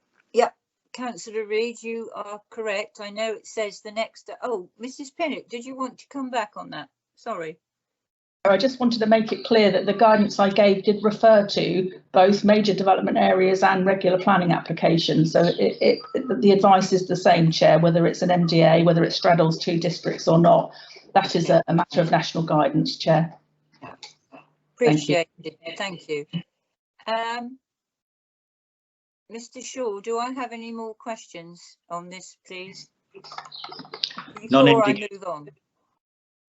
Councillor Reid, you are correct. I know it says the next. Oh, Mrs. Pinnock, did you want to come back on that? Sorry. I just wanted to make it clear that the guidance I gave did refer to both major development areas and regular planning applications. So the advice is the same, Chair, whether it's an MDA, whether it straddles 2 districts or not. That is a matter of national guidance, Chair. Appreciate it. Thank you. Mr. Shaw, do I have any more questions on this, please? Before I move on.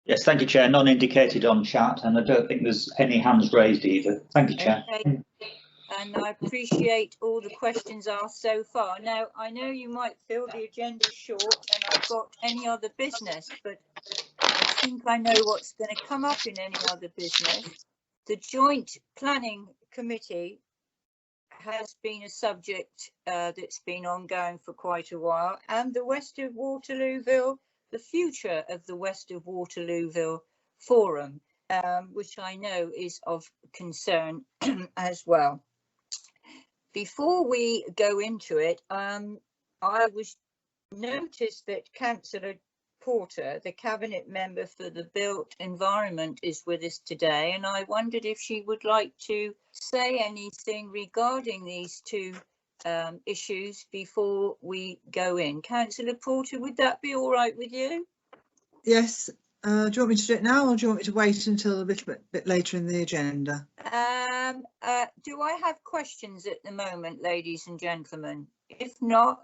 Yes, thank you, Chair. None indicated on chat, and I don't think there's any hands raised either. Thank you, Chair. Okay. And I appreciate all the questions asked so far. Now, I know you might feel the agenda's short and I've got any other business, but I think I know what's going to come up in any other business. The Joint Planning Committee has been a subject that's been ongoing for quite a while, and the West of Waterlooville, the future of the West of Waterlooville Forum, which I know is of concern as well. Before we go into it, I noticed that Councillor Porter, the Cabinet member for the Built Environment, is with us today, and I wondered if she would like to say anything regarding these 2 issues before we go in. Councillor Porter, would that be all right with you? Yes. Do you want me to do it now, or do you want me to wait until a bit later in the agenda? Do I have questions at the moment, ladies and gentlemen? If not,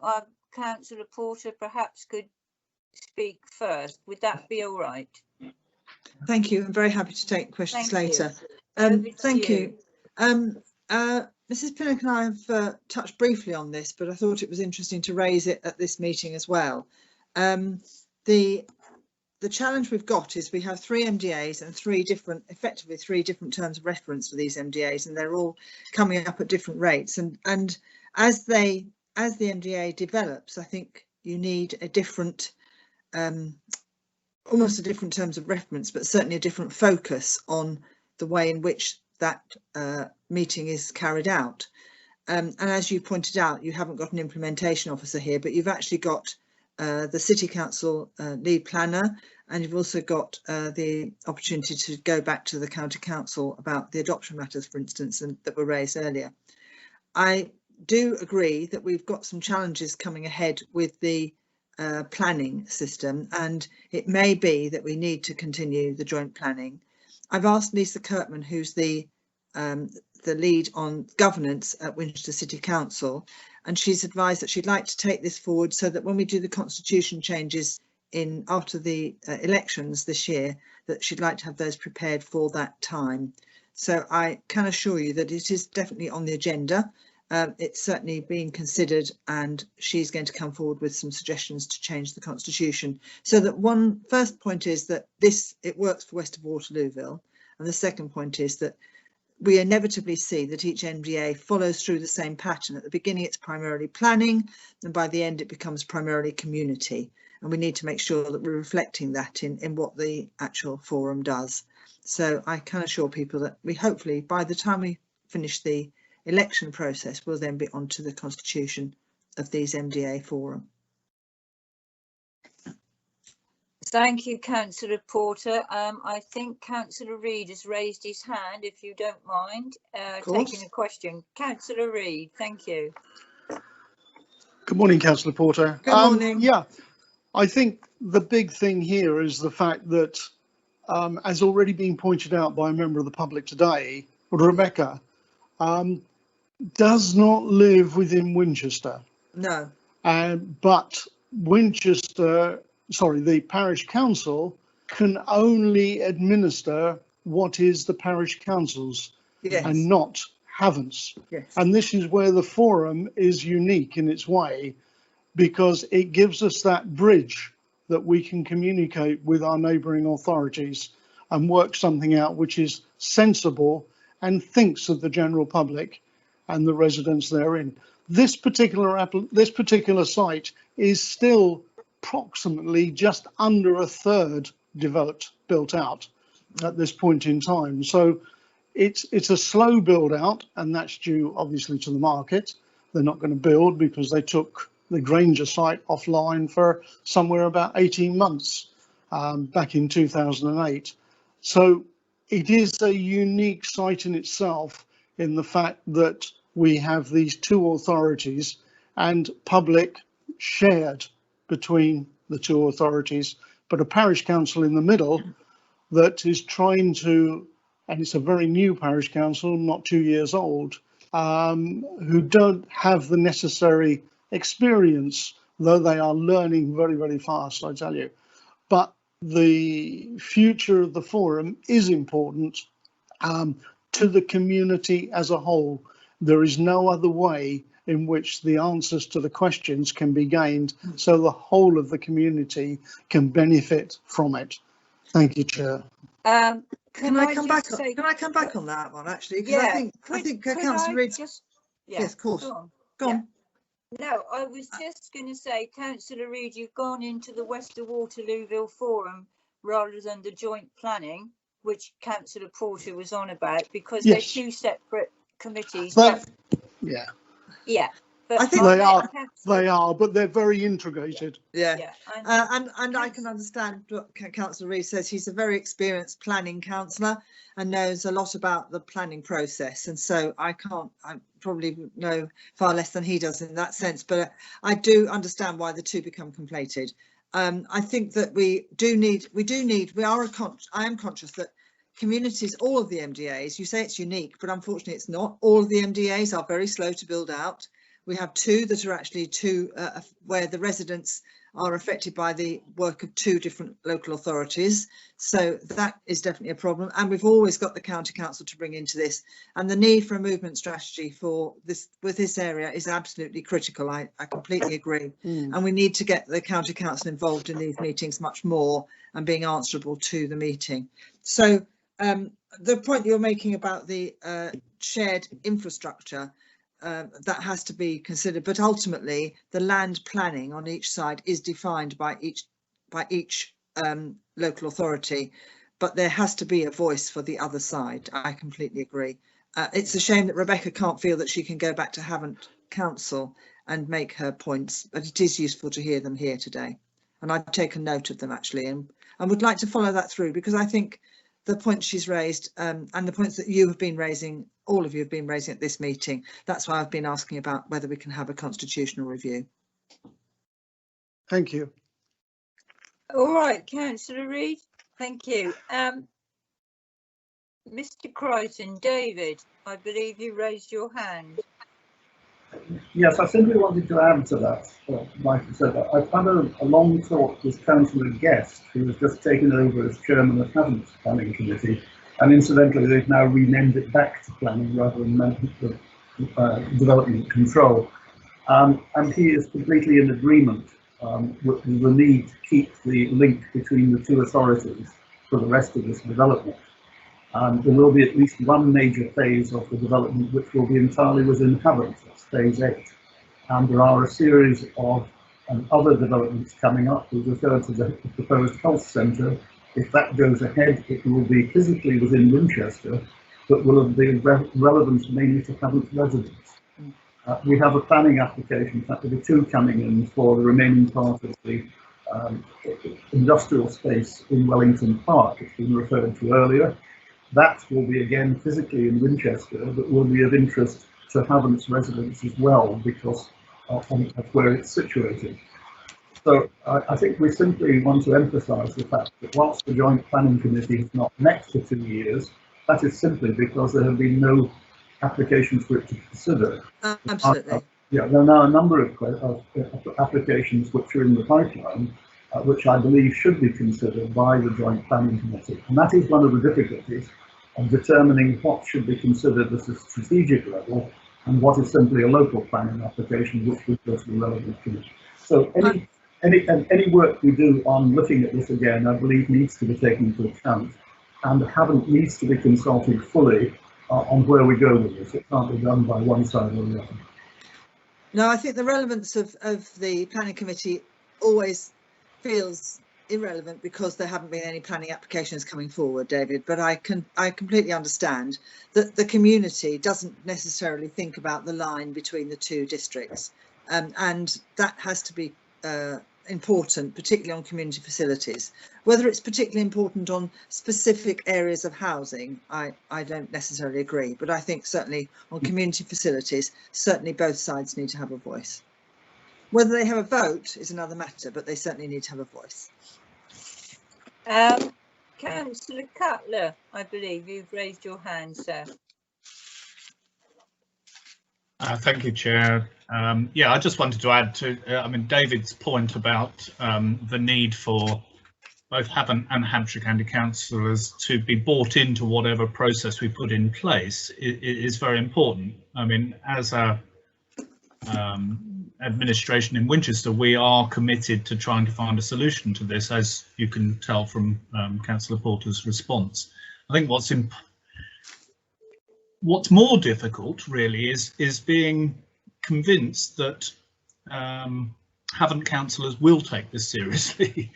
Councillor Porter perhaps could speak first. Would that be all right? Thank you. I'm very happy to take questions later. Thank you. Mrs. Pinnock and I have touched briefly on this, but I thought it was interesting to raise it at this meeting as well. The challenge we've got is we have 3 MDAs and effectively three different terms of reference for these MDAs, and they're all coming up at different rates. And as the MDA develops, I think you need a different, almost a different terms of reference, but certainly a different focus on the way in which that meeting is carried out. And as you pointed out, you haven't got an implementation officer here, but you've actually got the City Council lead planner, and you've also got the opportunity to go back to the County Council about the adoption matters, for instance, and that were raised earlier. I do agree that we've got some challenges coming ahead with the planning system, and it may be that we need to continue the joint planning. I've asked Lisa Kirkman, who's the lead on governance at Winchester City Council, and she's advised that she'd like to take this forward so that when we do the constitution changes after the elections this year, that she'd like to have those prepared for that time. So I can assure you that it is definitely on the agenda. It's certainly being considered, and she's going to come forward with some suggestions to change the constitution. So that one first point is that it works for West of Waterlooville, and the second point is that we inevitably see that each MDA follows through the same pattern. At the beginning it's primarily planning, and by the end it becomes primarily community. and we need to make sure that we're reflecting that in what the actual forum does. So I can assure people that we hopefully, by the time we finish the election process, we'll then be onto the constitution of these MDA forum. Thank you, Councillor Porter. I think Councillor Reid has raised his hand, if you don't mind taking a question. Councillor Reid, thank you. Good morning, Councillor Porter. Good morning. Yeah, I think the big thing here is the fact that, as already been pointed out by a member of the public today, Rebecca, does not live within Winchester. No. But the parish council can only administer what is the parish council's, yes, and not Havant's. Yes. And this is where the forum is unique in its way, because it gives us that bridge that we can communicate with our neighbouring authorities and work something out which is sensible and thinks of the general public and the residents therein. This particular site is still approximately just under a third built out at this point in time. So it's a slow build out, and that's due obviously to the market. They're not going to build because they took the Granger site offline for somewhere about 18 months back in 2008. So it is a unique site in itself, in the fact that we have these two authorities and public shared between the two authorities, but a parish council in the middle that is trying to, and it's a very new parish council, not 2 years old, who don't have the necessary experience, though they are learning very, very fast, I tell you. But the future of the forum is important to the community as a whole. There is no other way in which the answers to the questions can be gained, so the whole of the community can benefit from it. Thank you, Chair. Can I come back on that one, actually? Because Yeah, I think Councillor Reid. Yes, of course. Go on. No, I was just going to say, Councillor Reid, you've gone into the West of Waterlooville forum rather than the joint planning, which Councillor Porter was on about, because Yes. they're two separate committees. Yeah. Yeah. But I think they are, but they're very integrated. Yeah. And I can understand what Councillor Reid says. He's a very experienced planning councillor and knows a lot about the planning process. And so I probably know far less than he does in that sense, but I do understand why the two become conflated. I think that I am conscious that communities, all of the MDAs, you say it's unique, but unfortunately it's not. All of the MDAs are very slow to build out. We have two that are actually where the residents are affected by the work of two different local authorities. So that is definitely a problem. And we've always got the county council to bring into this. And the need for a movement strategy for this with this area is absolutely critical. I completely agree. And we need to get the county council involved in these meetings much more and being answerable to the meeting. So the point you're making about the shared infrastructure, that has to be considered, but ultimately the land planning on each side is defined by each local authority, but there has to be a voice for the other side. I completely agree. It's a shame that Rebecca can't feel that she can go back to Havant Council and make her points, but it is useful to hear them here today, and I've taken note of them actually, and would like to follow that through, because I think the points she's raised and the points that you have been raising, all of you have been raising at this meeting. That's why I've been asking about whether we can have a constitutional review. Thank you. All right, Councillor Reid, thank you. Mr. Crichton, David, I believe you raised your hand. Yes, I simply wanted to add to that, Michael said that. I've had a long talk with Councillor Guest, who has just taken over as chairman of Havant's Planning Committee, and incidentally they've now renamed it back to planning rather than development control. And he is completely in agreement with the need to keep the link between the two authorities for the rest of this development. There will be at least one major phase of the development which will be entirely within Havant, that's phase 8. And there are a series of and other developments coming up. We've referred to the proposed health centre. If that goes ahead, it will be physically within Winchester, but will be relevant mainly to Havant residents. We have a planning application, in fact there are 2 coming in for the remaining part of the industrial space in Wellington Park. It's been referred to earlier. That will be again physically in Winchester, but will be of interest to Havant's residents as well, because of where it's situated. So I think we simply want to emphasise the fact that whilst the Joint Planning Committee has not met for 2 years, that is simply because there have been no applications for it to consider. Absolutely. Yeah, there are now a number of applications which are in the pipeline, which I believe should be considered by the Joint Planning Committee. And that is one of the difficulties of determining what should be considered at a strategic level and what is simply a local planning application which would go to the relevant committee. So any work we do on looking at this again, I believe needs to be taken into account, and Havant needs to be consulted fully on where we go with this. It can't be done by one side or the other. No, I think the relevance of the planning committee always feels irrelevant because there haven't been any planning applications coming forward, David, but I completely understand that the community doesn't necessarily think about the line between the 2 districts, and that has to be important, particularly on community facilities. Whether it's particularly important on specific areas of housing, I don't necessarily agree, but I think certainly on community facilities, certainly both sides need to have a voice. Whether they have a vote is another matter, but they certainly need to have a voice. Councillor Cutler, I believe you've raised your hand, sir. Thank you, Chair. Yeah, I just wanted to add to, I mean, David's point about the need for both Havant and Hampshire County councillors to be bought into whatever process we put in place is very important. I mean, as a administration in Winchester, we are committed to trying to find a solution to this, as you can tell from Councillor Porter's response. I think what's more difficult really is being convinced that Havant councillors will take this seriously.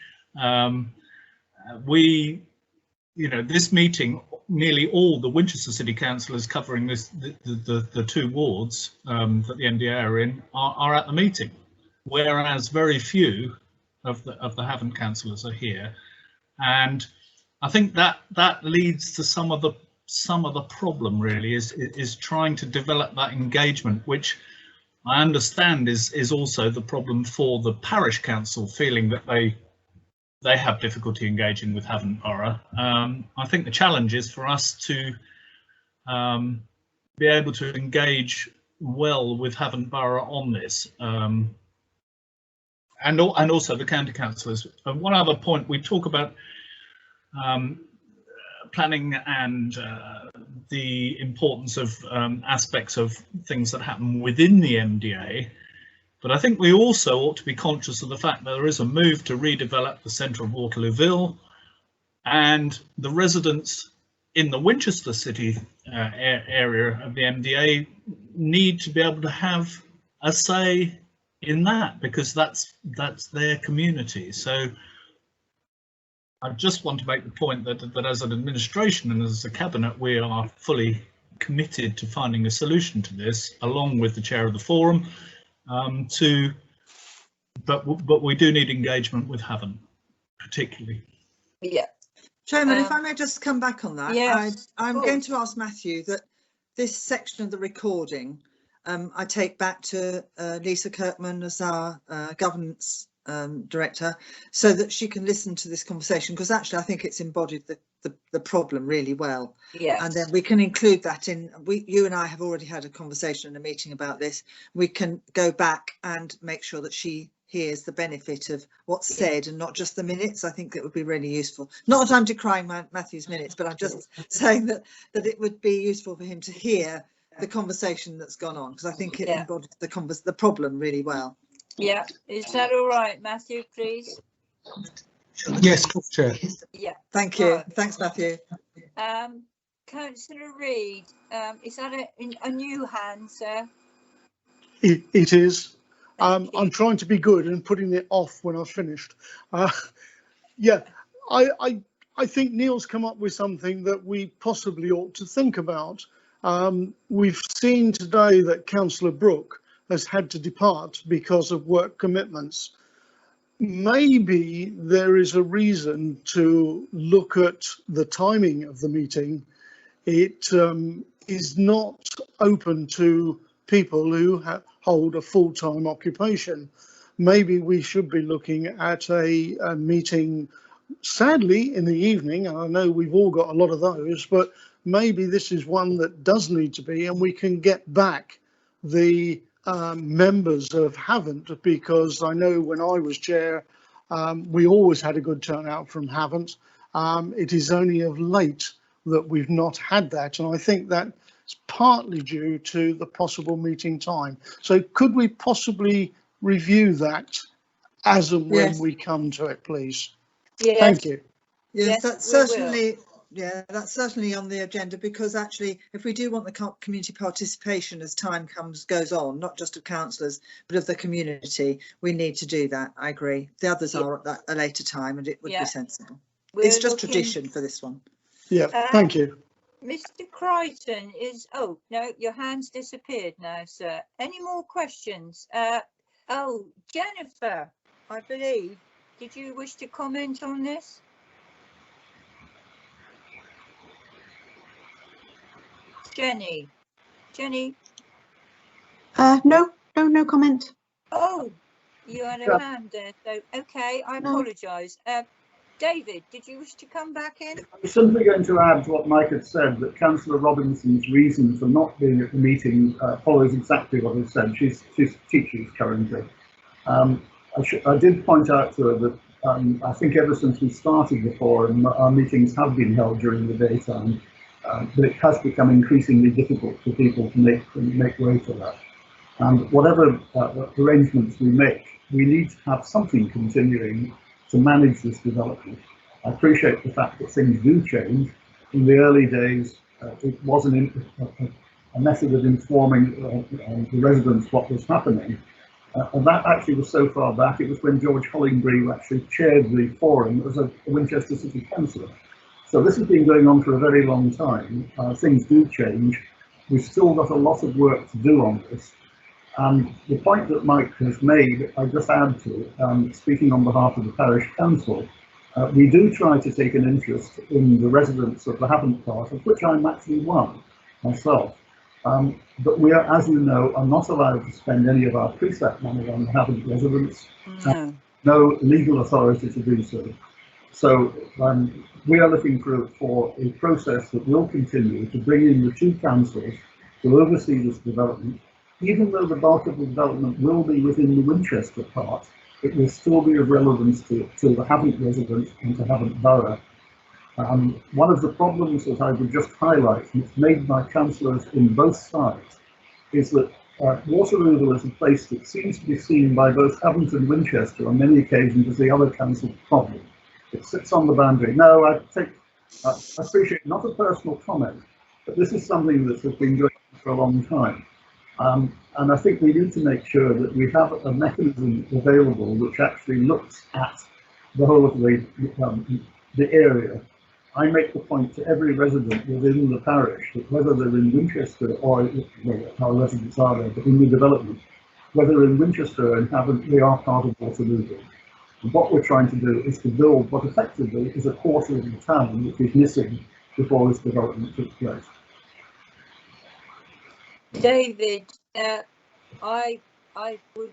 This meeting, nearly all the Winchester City councillors covering the 2 wards that the MDA are in are at the meeting, whereas very few of the Havant councillors are here, and I think that leads to some of the problem really is trying to develop that engagement, which I understand is also the problem for the parish council, feeling that they have difficulty engaging with Havant Borough. I think the challenge is for us to be able to engage well with Havant Borough on this, and also the county councillors. And one other point, we talk about planning and the importance of aspects of things that happen within the MDA, but I think we also ought to be conscious of the fact that there is a move to redevelop the centre of Waterlooville, and the residents in the Winchester City area of the MDA need to be able to have a say in that, because that's their community. So I just want to make the point that as an administration and as a cabinet, we are fully committed to finding a solution to this, along with the chair of the forum. But we do need engagement with Havant, particularly. Yeah. Chairman, if I may just come back on that, yes, I'm going to ask Matthew that this section of the recording I take back to Lisa Kirkman as our governance director, so that she can listen to this conversation, because actually I think it's embodied the problem really well. Yeah. And then we can include that in, you and I have already had a conversation and a meeting about this. We can go back and make sure that she hears the benefit of what's said and not just the minutes. I think that would be really useful. Not that I'm decrying Matthew's minutes, but I'm just saying that it would be useful for him to hear the conversation that's gone on, because I think it embodies the problem really well. Yeah, is that all right, Matthew, please? Yes, Chair. Yeah. Thank you. Thanks, Matthew. Councillor Reid, is that a new hand, sir? It is. I'm trying to be good and putting it off when I've finished. Yeah, I think Neil's come up with something that we possibly ought to think about. We've seen today that Councillor Brooke has had to depart because of work commitments. Maybe there is a reason to look at the timing of the meeting. It is not open to people who hold a full-time occupation. Maybe we should be looking at a meeting, sadly, in the evening. And I know we've all got a lot of those, but maybe this is one that does need to be, and we can get back the members of Havant, because I know when I was chair, we always had a good turnout from Havant. It is only of late that we've not had that, and I think that's partly due to the possible meeting time. So could we possibly review that as and when we come to it, please? Yes. Thank you. Yes, that's certainly, yeah, that's certainly on the agenda, because actually if we do want the community participation as time goes on, not just of councillors but of the community, we need to do that. I agree. The others are at a later time, and it would be sensible. It's just tradition for this one. Yeah, thank you. Mr. Crichton is, oh no, your hand's disappeared now, sir. Any more questions? Oh, Jennifer, I believe, did you wish to comment on this? Jenny? No comment. Oh, you had a hand there, so okay, I apologise. David, did you wish to come back in? I'm simply going to add to what Mike had said, that Councillor Robinson's reason for not being at the meeting follows exactly what he said. She's teaching currently. I did point out to her that I think ever since we started the forum, our meetings have been held during the daytime, but it has become increasingly difficult for people to make way for that. And whatever arrangements we make, we need to have something continuing to manage this development. I appreciate the fact that things do change. In the early days, it wasn't a method of informing the residents what was happening. And that actually was so far back, it was when George Hollingbury actually chaired the forum as a Winchester City Councillor. So this has been going on for a very long time. Things do change. We've still got a lot of work to do on this. And the point that Mike has made, I just add to, speaking on behalf of the Parish Council, we do try to take an interest in the residents of the Havant part, of which I'm actually one myself. But we are, as you know, are not allowed to spend any of our precept money on the Havant residents. No legal authority to do so. So we are looking for a process that will continue to bring in the two councils to oversee this development. Even though the bulk of the development will be within the Winchester part, it will still be of relevance to the Havant residents and to Havant Borough. One of the problems that I would just highlight, and it's made by councillors in both sides, is that Waterlooville is a place that seems to be seen by both Havant and Winchester on many occasions as the other council's problem. It sits on the boundary. No, I appreciate, not a personal comment, but this is something that has been going on for a long time. And I think we need to make sure that we have a mechanism available which actually looks at the whole of the area. I make the point to every resident within the parish that whether they're in Winchester or, well, our residents are there, but in the development, whether in Winchester or in Havant, they are part of Waterlooville. And what we're trying to do is to build what effectively is a quarter of the town which is missing before this development took place. David, I would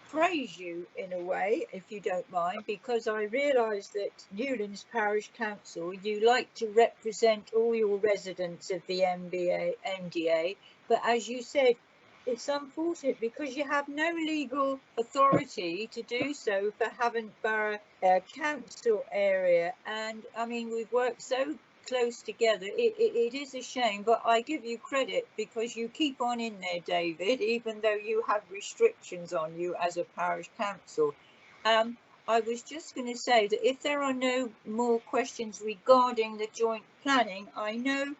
praise you in a way, if you don't mind, because I realise that Newlands Parish Council, you like to represent all your residents of the MDA, but as you said, it's unfortunate because you have no legal authority to do so for Havant Borough Council area. And I mean, we've worked so close together. It is a shame, but I give you credit because you keep on in there, David, even though you have restrictions on you as a parish council. I was just going to say that if there are no more questions regarding the joint planning, I know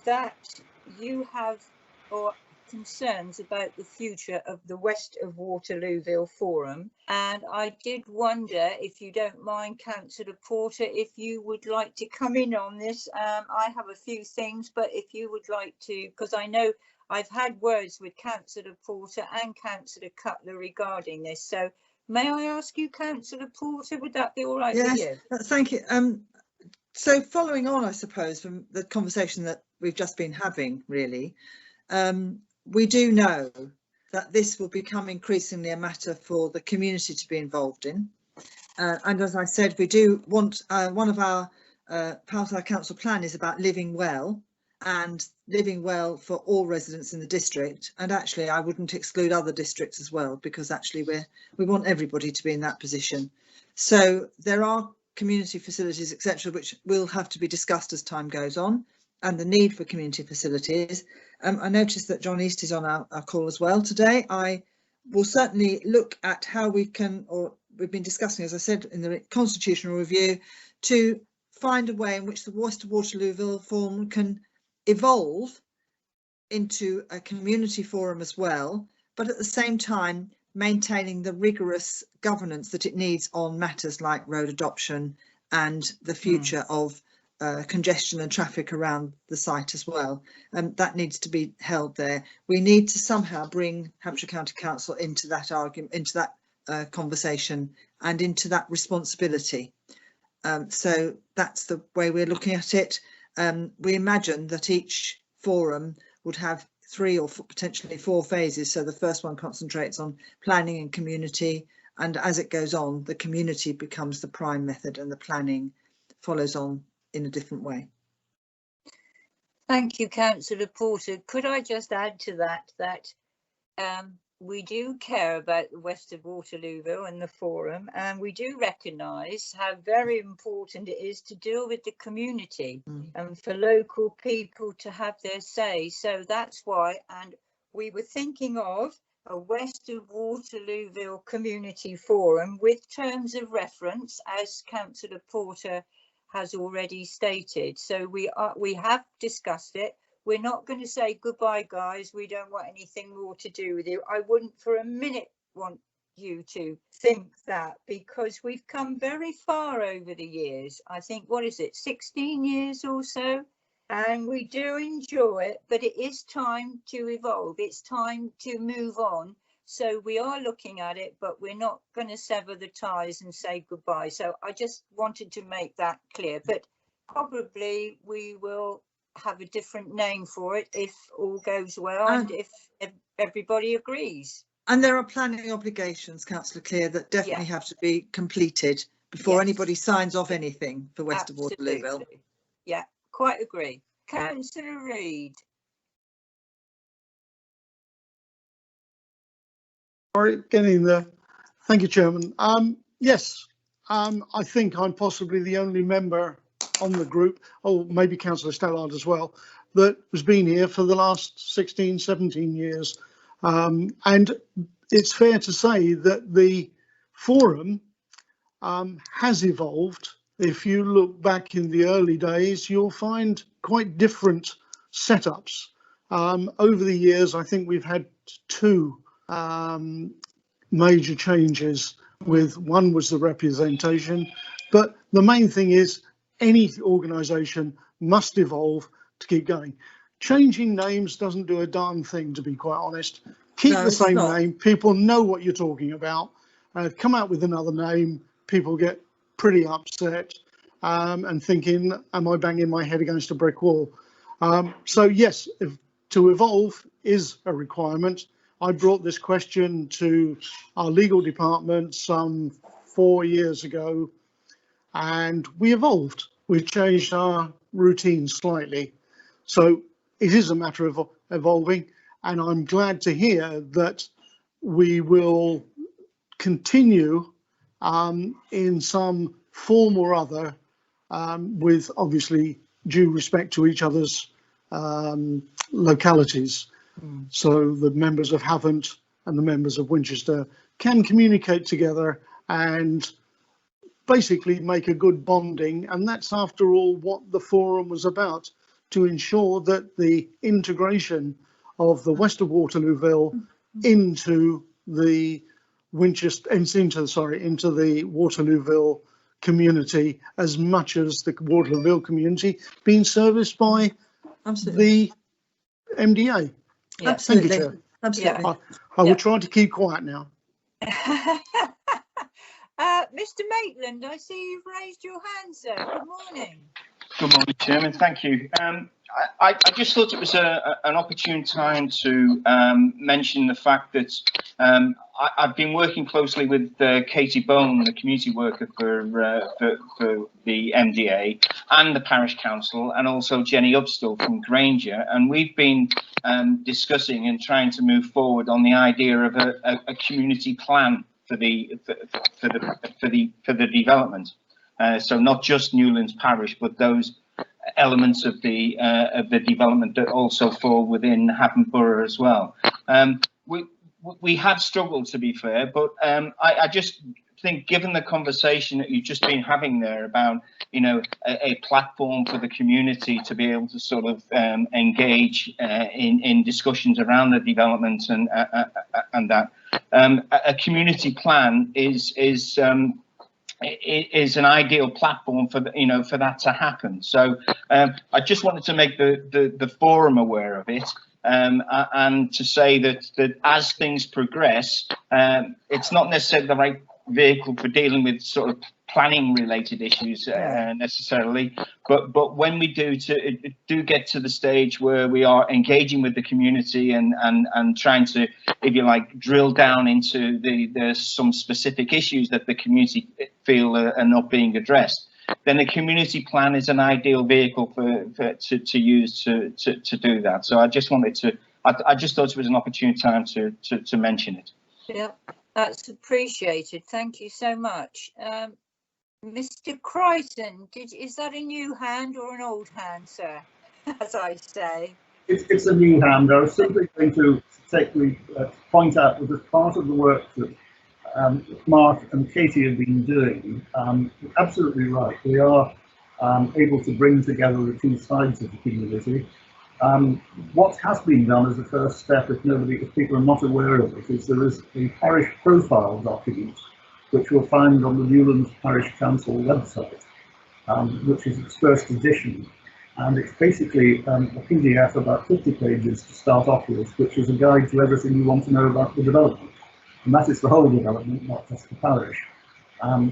that you have, or concerns about the future of the West of Waterlooville Forum, and I did wonder, if you don't mind, Councillor Porter, if you would like to come in on this. I have a few things, but if you would like to, because I know I've had words with Councillor Porter and Councillor Cutler regarding this. So may I ask you, Councillor Porter, would that be all right with you? Yes, thank you. So following on, I suppose, from the conversation that we've just been having, really, we do know that this will become increasingly a matter for the community to be involved in. And as I said, we do want, one of our part of our council plan is about living well, and living well for all residents in the district. And actually, I wouldn't exclude other districts as well, because actually we want everybody to be in that position. So there are community facilities, etc., which will have to be discussed as time goes on, and the need for community facilities. I noticed that John East is on our call as well today. I will certainly look at how we can, or we've been discussing, as I said, in the constitutional review, to find a way in which the West of Waterlooville Forum can evolve into a community forum as well, but at the same time maintaining the rigorous governance that it needs on matters like road adoption and the future of congestion and traffic around the site as well. That needs to be held there. We need to somehow bring Hampshire County Council into that argument, into that conversation, and into that responsibility. So that's the way we're looking at it. We imagine that each forum would have 3 or potentially 4 phases. So the first one concentrates on planning and community, and as it goes on, the community becomes the prime method and the planning follows on in a different way. Thank you, Councillor Porter. Could I just add to that we do care about the West of Waterlooville and the forum, and we do recognise how very important it is to deal with the community and for local people to have their say. So that's why, and we were thinking of a West of Waterlooville community forum with terms of reference, as Councillor Porter has already stated. So we have discussed it. We're not going to say goodbye, guys. We don't want anything more to do with you. I wouldn't for a minute want you to think that, because we've come very far over the years. I think, what is it, 16 years or so? And we do enjoy it, but it is time to evolve. It's time to move on. So we are looking at it, but we're not going to sever the ties and say goodbye. So I just wanted to make that clear, but probably we will have a different name for it if all goes well and if everybody agrees. And there are planning obligations, Councillor Clear, that definitely have to be completed before anybody signs off anything for West of Waterlooville. Yeah, quite agree. Councillor Reid. Sorry, getting there. Thank you, Chairman. Yes, I think I'm possibly the only member on the group, or maybe Councillor Stallard as well, that has been here for the last 16, 17 years. And it's fair to say that the forum has evolved. If you look back in the early days, you'll find quite different setups. Over the years, I think we've had 2 major changes. With one was the representation, but the main thing is any organisation must evolve to keep going. Changing names doesn't do a darn thing, to be quite honest. Keep the same name, people know what you're talking about. Come out with another name, people get pretty upset and thinking, am I banging my head against a brick wall? So yes, to evolve is a requirement. I brought this question to our legal department some 4 years ago, and we evolved. We changed our routine slightly. So it is a matter of evolving, and I'm glad to hear that we will continue in some form or other, with obviously due respect to each other's localities. So the members of Havant and the members of Winchester can communicate together and basically make a good bonding, and that's after all what the forum was about, to ensure that the integration of the west of Waterlooville into the Winchester, into the Waterlooville community, as much as the Waterlooville community being serviced by the MDA. Yeah. Absolutely. Thank you, Chair. Absolutely. I will try to keep quiet now. Mr. Maitland, I see you've raised your hand, sir. Good morning. Good morning, Chairman. Thank you. I just thought it was an opportune time to mention the fact that I've been working closely with Katie Bone, the community worker for the MDA, and the Parish Council, and also Jenny Upstill from Granger, and we've been discussing and trying to move forward on the idea of a community plan for the development. So not just Newlands Parish, but those elements of the development that also fall within Hampton Borough as well. We have struggled, to be fair, but I just think, given the conversation that you've just been having there about, you know, a platform for the community to be able to sort of engage in discussions around the development and that, a community plan is an ideal platform for for that to happen. So I just wanted to make the forum aware of it, and to say that as things progress, it's not necessarily the right vehicle for dealing with sort of planning related issues necessarily, but when we do get to the stage where we are engaging with the community and trying to, if you like, drill down into some specific issues that the community feel are not being addressed, then the community plan is an ideal vehicle to use to do that. So I just wanted to, I just thought it was an opportune time to mention it. Yeah, that's appreciated. Thank you so much. Mr. Crichton, is that a new hand or an old hand, sir? As I say. It's a new hand. I was simply going to point out that as part of the work that Mark and Katie have been doing, absolutely right. They are able to bring together the two sides of the community. What has been done as a first step, if people are not aware of it, is there is a parish profile document which you'll find on the Newlands Parish Council website, which is its first edition. And it's basically a PDF about 50 pages to start off with, which is a guide to everything you want to know about the development. And that is the whole development, not just the parish.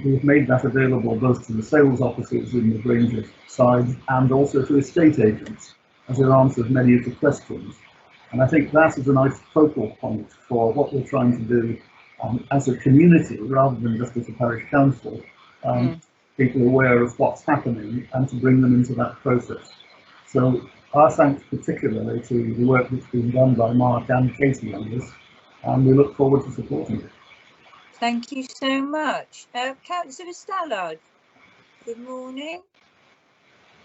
We've made that available both to the sales officers in the Granger side and also to estate agents, as it answers many of the questions. And I think that is a nice focal point for what we're trying to do as a community, rather than just as a parish council, people aware of what's happening and to bring them into that process. So our thanks particularly to the work that's been done by Mark and Katie on this, and we look forward to supporting it. Thank you so much. Councillor Stallard, good morning.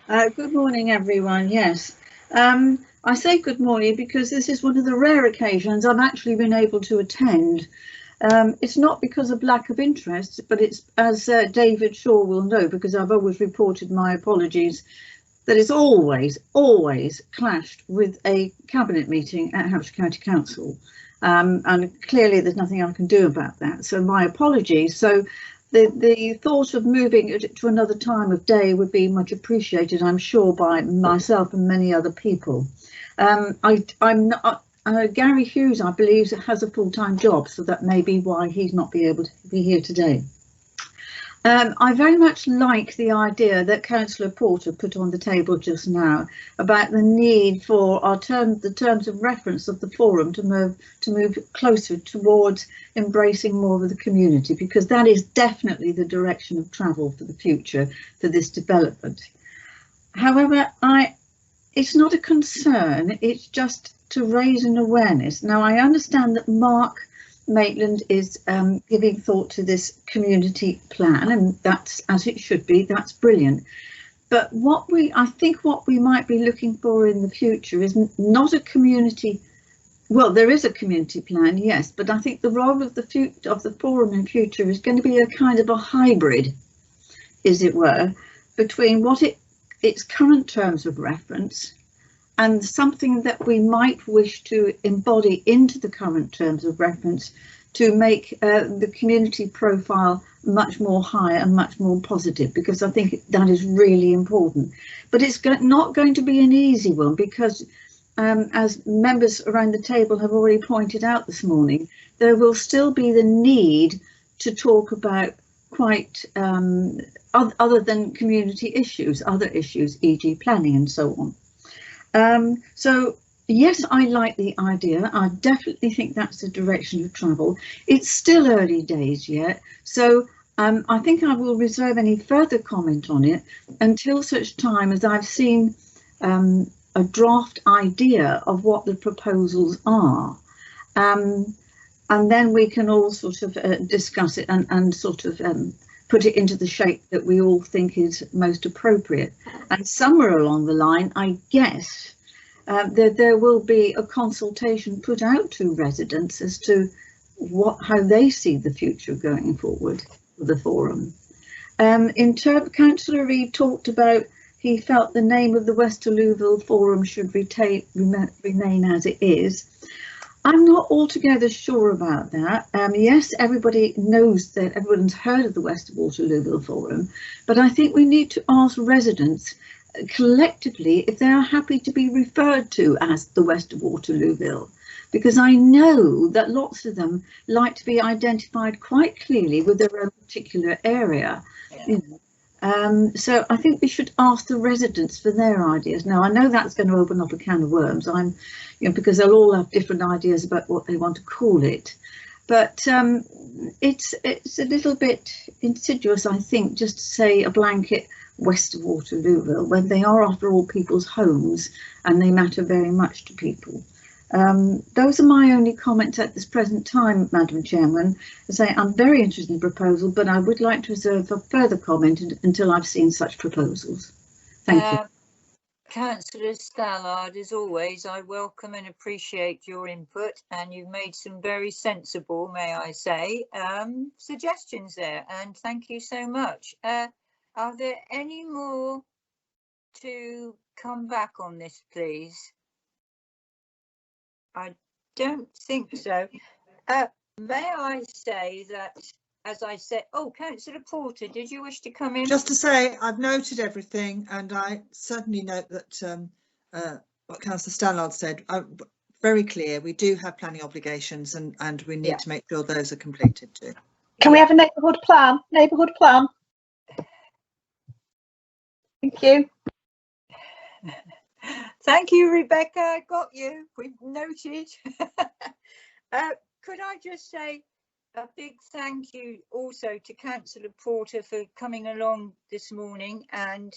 Good morning, everyone. Yes, I say good morning because this is one of the rare occasions I've actually been able to attend. It's not because of lack of interest, but it's, as David Shaw will know, because I've always reported my apologies, that it's always clashed with a cabinet meeting at Hampshire County Council. And clearly there's nothing I can do about that. So my apologies. So the thought of moving it to another time of day would be much appreciated, I'm sure, by myself and many other people. I'm not. Gary Hughes, I believe, has a full-time job, so that may be why he's not be able to be here today. I very much like the idea that Councillor Porter put on the table just now about the need for the terms of reference of the forum to move closer towards embracing more of the community, because that is definitely the direction of travel for the future for this development. However, it's not a concern, it's just to raise an awareness. Now, I understand that Mark Maitland is giving thought to this community plan, and that's as it should be. That's brilliant. But I think what we might be looking for in the future is not a community. Well, there is a community plan, yes, but I think the role of the forum in future is going to be a kind of a hybrid, as it were, between its current terms of reference and something that we might wish to embody into the current terms of reference to make the community profile much more higher and much more positive, because I think that is really important. But it's not going to be an easy one, because as members around the table have already pointed out this morning, there will still be the need to talk about quite other than community issues, other issues, e.g. planning and so on. So yes, I like the idea. I definitely think that's the direction of travel. It's still early days yet, so I think I will reserve any further comment on it until such time as I've seen a draft idea of what the proposals are. And then we can all sort of discuss it and sort of put it into the shape that we all think is most appropriate. And somewhere along the line, I guess, there will be a consultation put out to residents as to how they see the future going forward for the forum. Councillor Reid talked about he felt the name of the Waterlooville Forum should remain as it is. I'm not altogether sure about that. Yes, everybody knows that everyone's heard of the West of Waterlooville Forum, but I think we need to ask residents collectively if they are happy to be referred to as the West of Waterlooville, because I know that lots of them like to be identified quite clearly with their own particular area. You know. So I think we should ask the residents for their ideas. Now, I know that's going to open up a can of worms, because they'll all have different ideas about what they want to call it. But it's a little bit insidious, I think, just to say a blanket West of Waterlooville when they are, after all, people's homes and they matter very much to people. Those are my only comments at this present time, Madam Chairman. As I say, I'm very interested in the proposal, but I would like to reserve a further comment until I've seen such proposals. Thank you. Councillor Stallard, as always, I welcome and appreciate your input, and you've made some very sensible, may I say, suggestions there, and thank you so much. Are there any more to come back on this, please? I don't think so. May I say that, as I said, oh, Councillor Porter, did you wish to come in? Just to say, I've noted everything, and I certainly note that what Councillor Stallard said, very clear. We do have planning obligations, and we need to make sure those are completed too. Can we have a neighbourhood plan? Neighbourhood plan. Thank you. Thank you, Rebecca. I got you. We've noted. Could I just say a big thank you also to Councillor Porter for coming along this morning and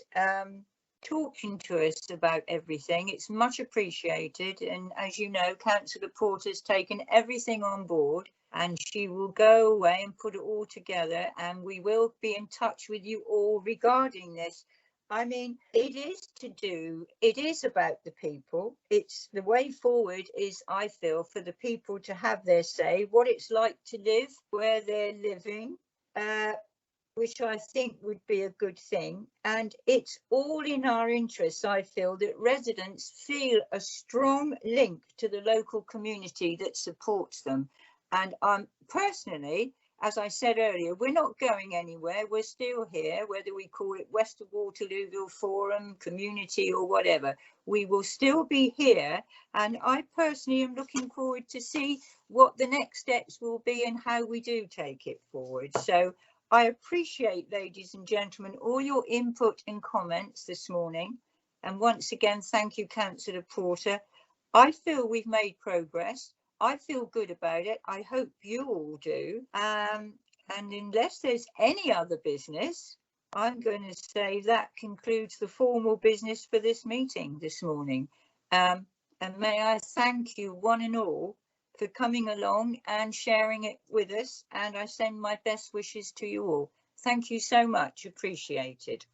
talking to us about everything. It's much appreciated. And as you know, Councillor Porter's taken everything on board, and she will go away and put it all together, and we will be in touch with you all regarding this. I mean, it is about the people. It's the way forward is, I feel, for the people to have their say, what it's like to live where they're living, which I think would be a good thing. And it's all in our interests, I feel, that residents feel a strong link to the local community that supports them. And personally, as I said earlier, we're not going anywhere. We're still here, whether we call it West of Waterlooville Forum, community or whatever. We will still be here. And I personally am looking forward to see what the next steps will be and how we do take it forward. So I appreciate, ladies and gentlemen, all your input and comments this morning. And once again, thank you, Councillor Porter. I feel we've made progress. I feel good about it. I hope you all do. And unless there's any other business, I'm going to say that concludes the formal business for this meeting this morning. And may I thank you one and all for coming along and sharing it with us. And I send my best wishes to you all. Thank you so much. Appreciated.